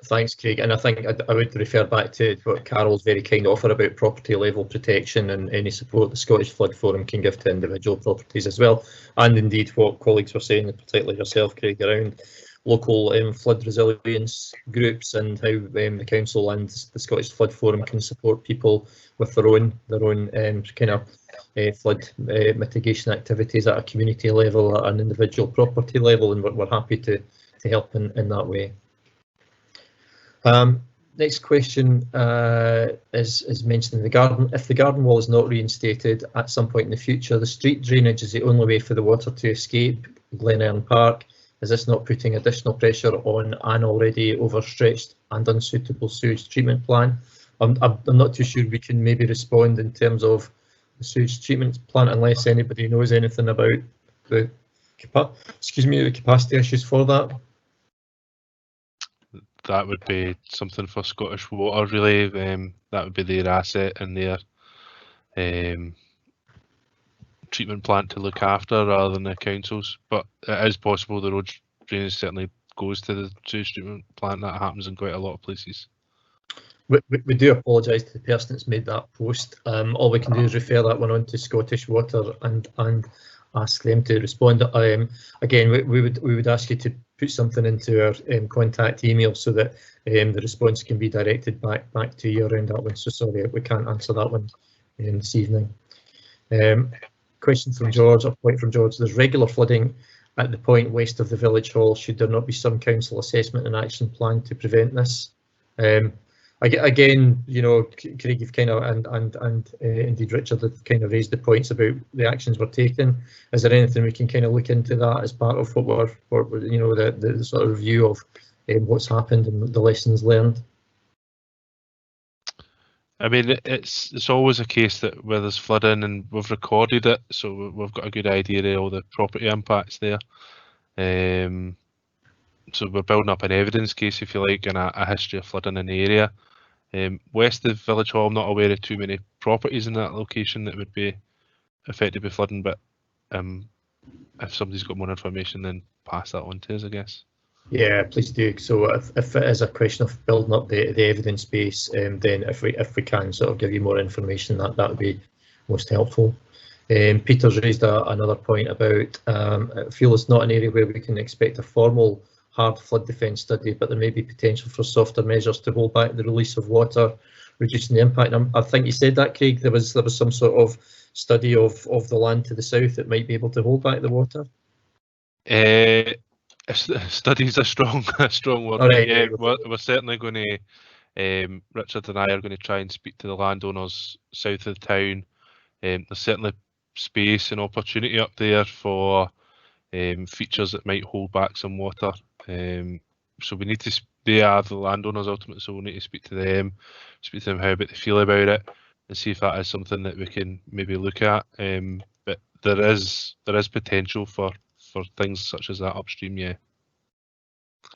Thanks, Craig. And I think I would refer back to what Carol's very kind offer about property level protection and any support the Scottish Flood Forum can give to individual properties as well. And indeed what colleagues were saying, particularly yourself, Craig, around local flood resilience groups and how the council and the Scottish Flood Forum can support people with their own kind of flood mitigation activities at a community level, at an individual property level, and we're happy to help in that way. Next question is mentioning the garden. If the garden wall is not reinstated at some point in the future, the street drainage is the only way for the water to escape Glenern Park. Is this not putting additional pressure on an already overstretched and unsuitable sewage treatment plan? I'm not too sure we can maybe respond in terms of the sewage treatment plant unless anybody knows anything about the capacity issues for that. that would be something for Scottish Water, really. That would be their asset and their treatment plant to look after rather than the councils. But it is possible the road drainage certainly goes to the sewage treatment plant. That happens in quite a lot of places. We do apologise to the person that's made that post. All we can do is refer that one on to Scottish Water and ask them to respond. Again, we would ask you to put something into our contact email so that the response can be directed back to you around that one. So sorry, we can't answer that one this evening. Question from George, a point from George. There's regular flooding at the point west of the village hall. Should there not be some council assessment and action plan to prevent this? Again, you know, Craig, you've kind of and indeed Richard have kind of raised the points about the actions we're taking. Is there anything we can kind of look into that as part of what we're you know, the sort of review of what's happened and the lessons learned? I mean, it's always a case that where there's flooding and we've recorded it, so we've got a good idea of all the property impacts there. So we're building up an evidence case, if you like, and a history of flooding in the area. West of Village Hall, I'm not aware of too many properties in that location that would be affected by flooding, but if somebody's got more information, then pass that on to us, I guess. Yeah, please do. So if it is a question of building up the evidence base, then if we can sort of give you more information, that would be most helpful. Peter's raised another point about I feel it's not an area where we can expect a formal hard flood defence study, but there may be potential for softer measures to hold back the release of water, reducing the impact. I think you said that, Craig. There was some sort of study of the land to the south that might be able to hold back the water. Study's a strong word. Right, yeah, we're certainly going to. Richard and I are going to try and speak to the landowners south of town. There's certainly space and opportunity up there for features that might hold back some water. So we need to. They are the landowners ultimately, so we need to speak to them how they feel about it, and see if that is something that we can maybe look at. But there is potential for things such as that upstream, yeah.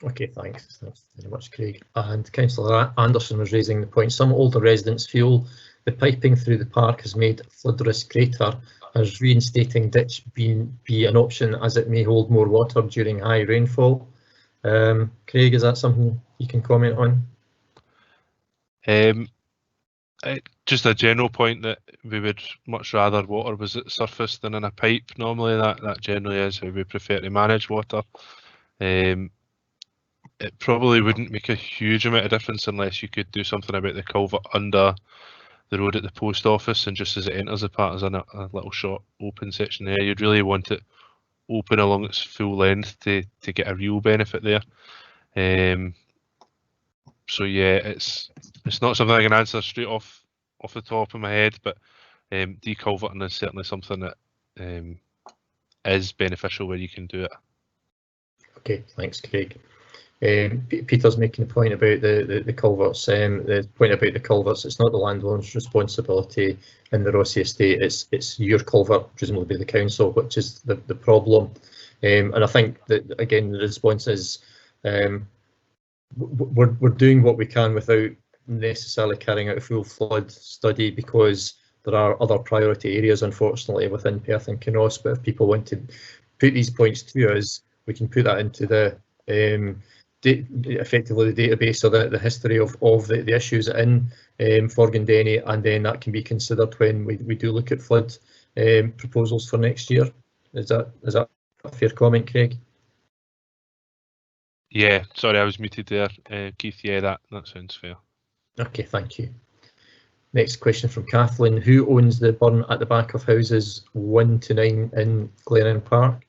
Okay, thanks very much, Craig. And Councillor Anderson was raising the point, some older residents feel the piping through the park has made flood risk greater. Has reinstating ditch be an option, as it may hold more water during high rainfall? Craig, is that something you can comment on? Just a general point that we would much rather water was at surface than in a pipe. Normally that generally is how we prefer to manage water. It probably wouldn't make a huge amount of difference unless you could do something about the culvert under the road at the post office, and just as it enters the park there's a little short open section there. You'd really want it open along its full length to get a real benefit there. So yeah, it's not something I can answer straight off the top of my head, but deculverting is certainly something that is beneficial where you can do it. Okay, thanks, Craig. Peter's making the point about the culverts. The point about the culverts, it's not the landowner's responsibility in the Rossi estate. It's your culvert, presumably the council, which is the problem. And I think that again the response is we're doing what we can without necessarily carrying out a full flood study, because there are other priority areas, unfortunately, within Perth and Kinross. But if people want to put these points to us, we can put that into the effectively the database or the history of the issues in Forgandenny, and then that can be considered when we do look at flood proposals for next year. Is that a fair comment, Craig? Yeah, sorry, I was muted there, Keith. Yeah, that sounds fair. Okay, thank you. Next question from Kathleen. Who owns the burn at the back of houses 1 to 9 in Glenann Park?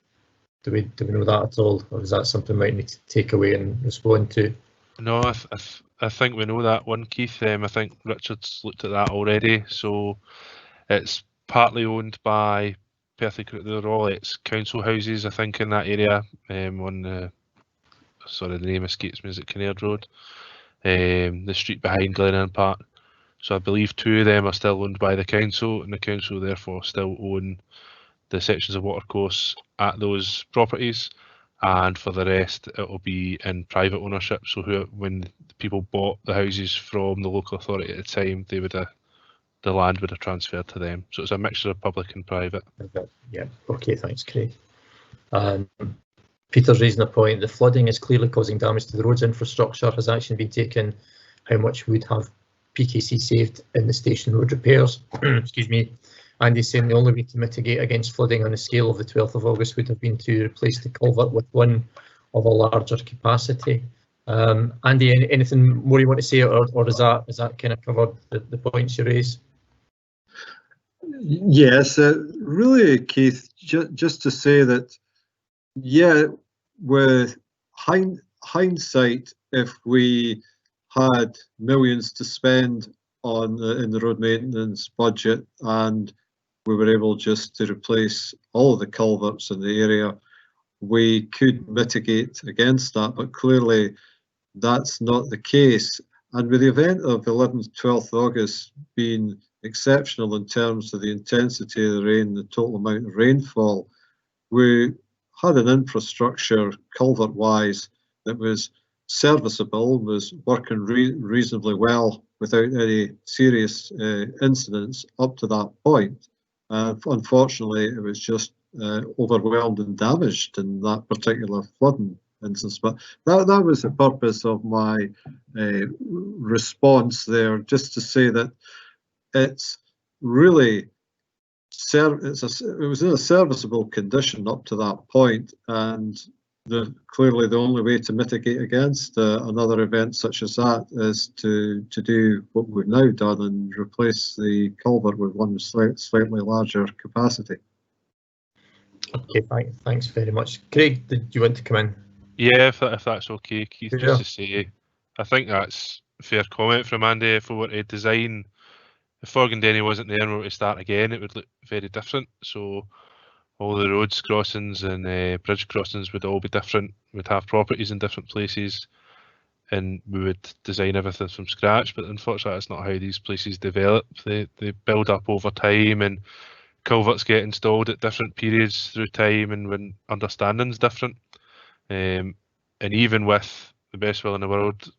Do we know that at all, or is that something we might need to take away and respond to? No, I think we know that one, Keith. I think Richard's looked at that already. So it's partly owned by Perth. They're all ex-council houses, I think, in that area. On the, sorry, the name escapes me. Is it Kinnaird Road? The street behind Glenann Park. So I believe 2 of them are still owned by the council, and the council therefore still own the sections of watercourse at those properties, and for the rest it will be in private ownership. So when people bought the houses from the local authority at the time, they would the land would have transferred to them. So it's a mixture of public and private. Yeah, okay, thanks, Craig. Peter's raising a point. The flooding is clearly causing damage to the roads infrastructure. Has action been taken? How much would have PKC saved in the station road repairs? Excuse me. Andy's saying the only way to mitigate against flooding on the scale of the 12th of August would have been to replace the culvert with one of a larger capacity. Andy, anything more you want to say, or is that kind of covered the points you raised? Yes, really, Keith, just to say that, yeah, with hindsight, if we had millions to spend in the road maintenance budget and we were able just to replace all of the culverts in the area, we could mitigate against that, but clearly that's not the case. And with the event of 11th, 12th August being exceptional in terms of the intensity of the rain, the total amount of rainfall, we had an infrastructure culvert-wise that was serviceable, was working reasonably well without any serious incidents up to that point. Unfortunately, it was just overwhelmed and damaged in that particular flooding instance. But that was the purpose of my response there, just to say that it's really it was in a serviceable condition up to that point, and clearly the only way to mitigate against another event such as that is to do what we've now done and replace the culvert with one slightly larger capacity. Okay, thanks very much. Craig, did you want to come in? Yeah, if that's okay, Keith, yeah. Just to say, I think that's a fair comment from Andy. If we were to design, if Forgandenny wasn't there and we were to start again, it would look very different. So all the roads crossings and bridge crossings would all be different. We'd have properties in different places, and we would design everything from scratch. But unfortunately, that's not how these places develop. They build up over time, and culverts get installed at different periods through time, and when understanding's different. And even with the best will in the world,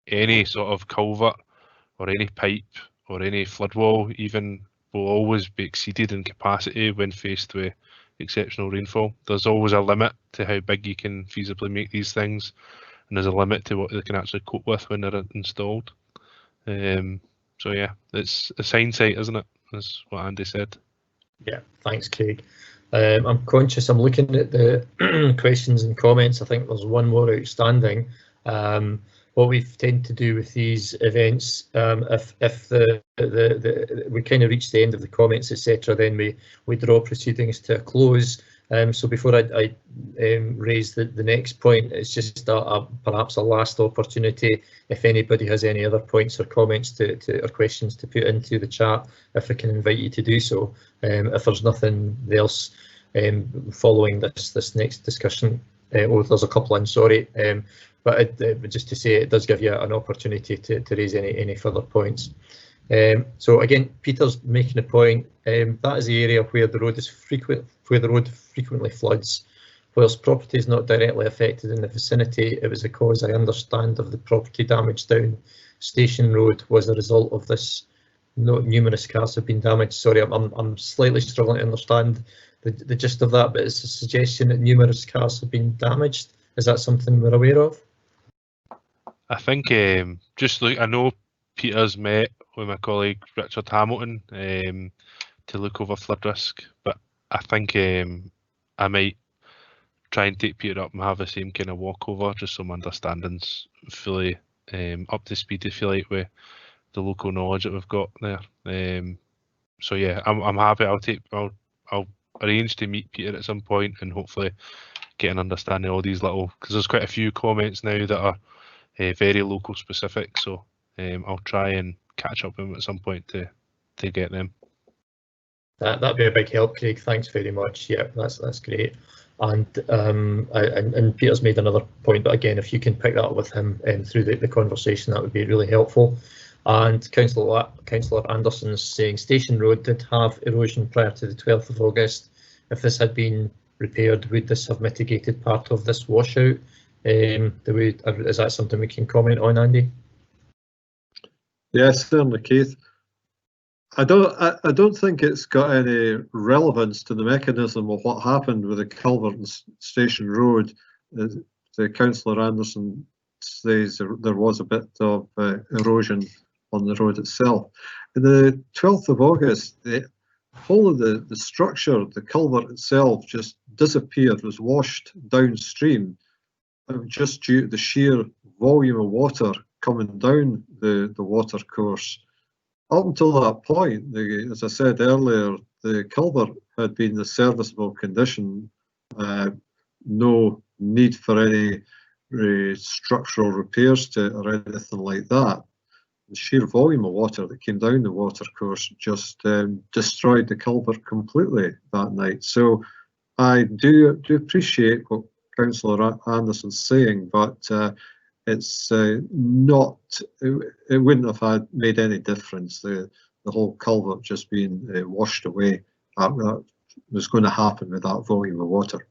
any sort of culvert or any pipe or any flood wall even will always be exceeded in capacity when faced with exceptional rainfall. There's always a limit to how big you can feasibly make these things, and there's a limit to what they can actually cope with when they're installed. So yeah, it's hindsight, isn't it? That's what Andy said. Yeah, thanks, Craig. I'm conscious, I'm looking at the questions and comments. I think there's one more outstanding. What we tend to do with these events, if we kind of reach the end of the comments, etc., then we draw proceedings to a close. So before I raise the next point, it's just perhaps a last opportunity. If anybody has any other points or comments or questions to put into the chat, if I can invite you to do so. If there's nothing else following this next discussion Oh, there's a couple in, sorry. But just to say, it does give you an opportunity to raise any further points. So again, Peter's making a point. That is the area where the road frequently floods. Whilst property is not directly affected in the vicinity, it was a cause, I understand, of the property damage down Station Road was a result of this. Numerous cars have been damaged. Sorry, I'm slightly struggling to understand the gist of that, but it's a suggestion that numerous cars have been damaged. Is that something we're aware of? I think just look. I know Peter's met with my colleague Richard Hamilton to look over flood risk, but I think I might try and take Peter up and have the same kind of walkover, just so my understanding's fully up to speed, if you like, with the local knowledge that we've got there. So yeah, I'm happy. I'll arrange to meet Peter at some point and hopefully get an understanding of all these little, because there's quite a few comments now that are very local specific. So I'll try and catch up with him at some point to get them. That'd be a big help, Craig. Thanks very much. Yeah, that's great. And Peter's made another point, but again, if you can pick that up with him through the conversation, that would be really helpful. And Councillor Anderson's saying Station Road did have erosion prior to the 12th of August. If this had been repaired, would this have mitigated part of this washout? Is that something we can comment on, Andy? Yes, certainly, Keith. I don't think it's got any relevance to the mechanism of what happened with the culvert in Station Road. The Councillor Anderson says there was a bit of erosion on the road itself. In the 12th of August, the whole of the structure, the culvert itself, just disappeared, was washed downstream, just due to the sheer volume of water coming down the watercourse. Up until that point, as I said earlier, the culvert had been in a serviceable condition, no need for any structural repairs to it or anything like that. The sheer volume of water that came down the watercourse just destroyed the culvert completely that night. So I do appreciate what Councillor Anderson's saying, but it's not. It wouldn't have made any difference. The whole culvert just being washed away. That was going to happen with that volume of water.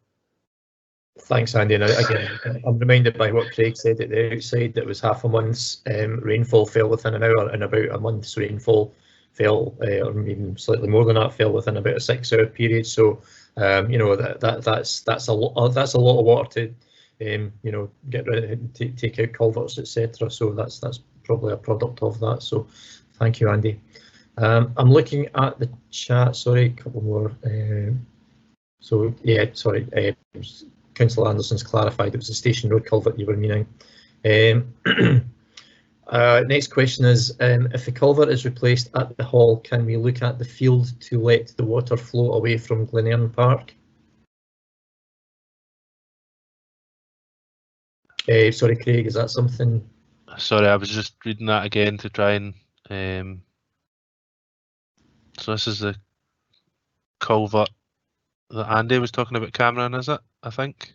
Thanks, Andy. And again, I'm reminded by what Craig said at the outside that it was half a month's rainfall fell within an hour, and about a month's rainfall fell, or even slightly more than that, fell within about a 6-hour period. So you know, that's a lot of water to get rid of, take out culverts, etc. So that's probably a product of that. So thank you, Andy. I'm looking at the chat. Sorry, a couple more. So yeah, sorry. Councillor Anderson's clarified it was the Station Road culvert you were meaning. Next question is, if the culvert is replaced at the hall, can we look at the field to let the water flow away from Glenern Park? Sorry, Craig, is that something? Sorry, I was just reading that again to try and. So this is the culvert that Andy was talking about, Cameron, is it? I think.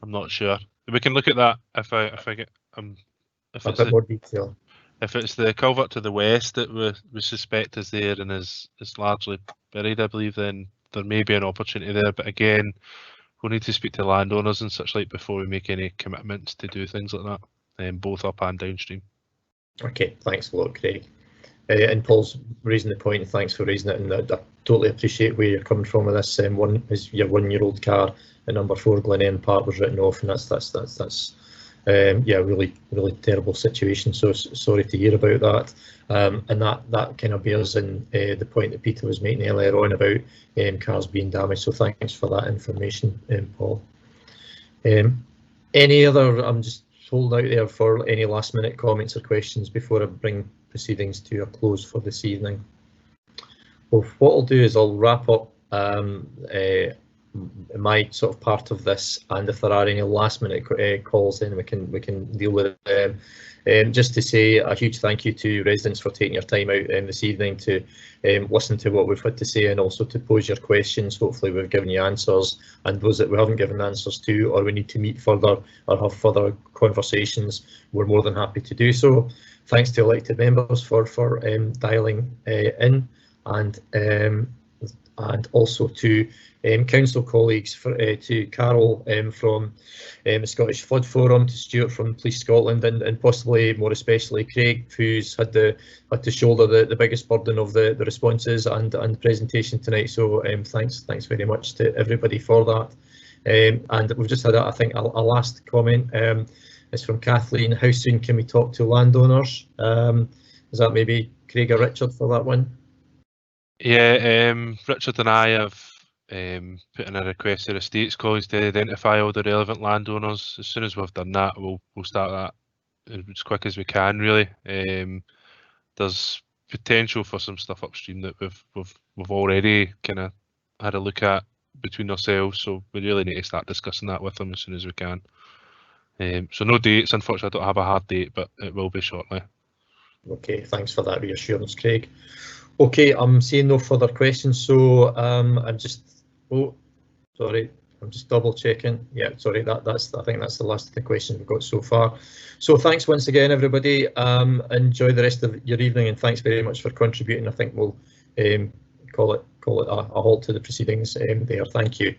I'm not sure. We can look at that if I get if a it's bit more detail. If it's the culvert to the west that we suspect is there and is largely buried, I believe, then there may be an opportunity there. But again, we'll need to speak to landowners and such like before we make any commitments to do things like that, both up and downstream. Okay, thanks a lot, Craig. And Paul's raising the point, and thanks for raising it, and I totally appreciate where you're coming from with this. Your 1-year-old car at number 4 Glenern Park was written off, and that's yeah, really terrible situation. So sorry to hear about that, and that kind of bears in the point that Peter was making earlier on about cars being damaged. So thanks for that information, Paul. Any other? I'm just hold out there for any last minute comments or questions before I bring proceedings to a close for this evening. Well, what I'll do is I'll wrap up my sort of part of this, and if there are any last minute calls, then we can deal with them. Just to say a huge thank you to residents for taking your time out this evening to listen to what we've had to say, and also to pose your questions. Hopefully we've given you answers, and those that we haven't given answers to, or we need to meet further or have further conversations, we're more than happy to do so. Thanks to elected members for dialing in, and also to council colleagues, to Carol from the Scottish Flood Forum, to Stuart from Police Scotland, and possibly more especially Craig, who's had to shoulder the biggest burden of the responses and presentation tonight. So thanks very much to everybody for that. And we've just had, I think, a last comment. It's from Kathleen. How soon can we talk to landowners? Is that maybe Craig or Richard for that one? Yeah, Richard and I have put in a request to Estates College to identify all the relevant landowners. As soon as we've done that, we'll start that as quick as we can. Really, there's potential for some stuff upstream that we've already kind of had a look at between ourselves. So we really need to start discussing that with them as soon as we can. So no dates. Unfortunately, I don't have a hard date, but it will be shortly. Okay, thanks for that reassurance, Craig. Okay, I'm seeing no further questions, so I'm just double checking. Yeah, sorry, I think that's the last of the questions we've got so far. So thanks once again, everybody. Enjoy the rest of your evening, and thanks very much for contributing. I think we'll call it a halt to the proceedings there. Thank you.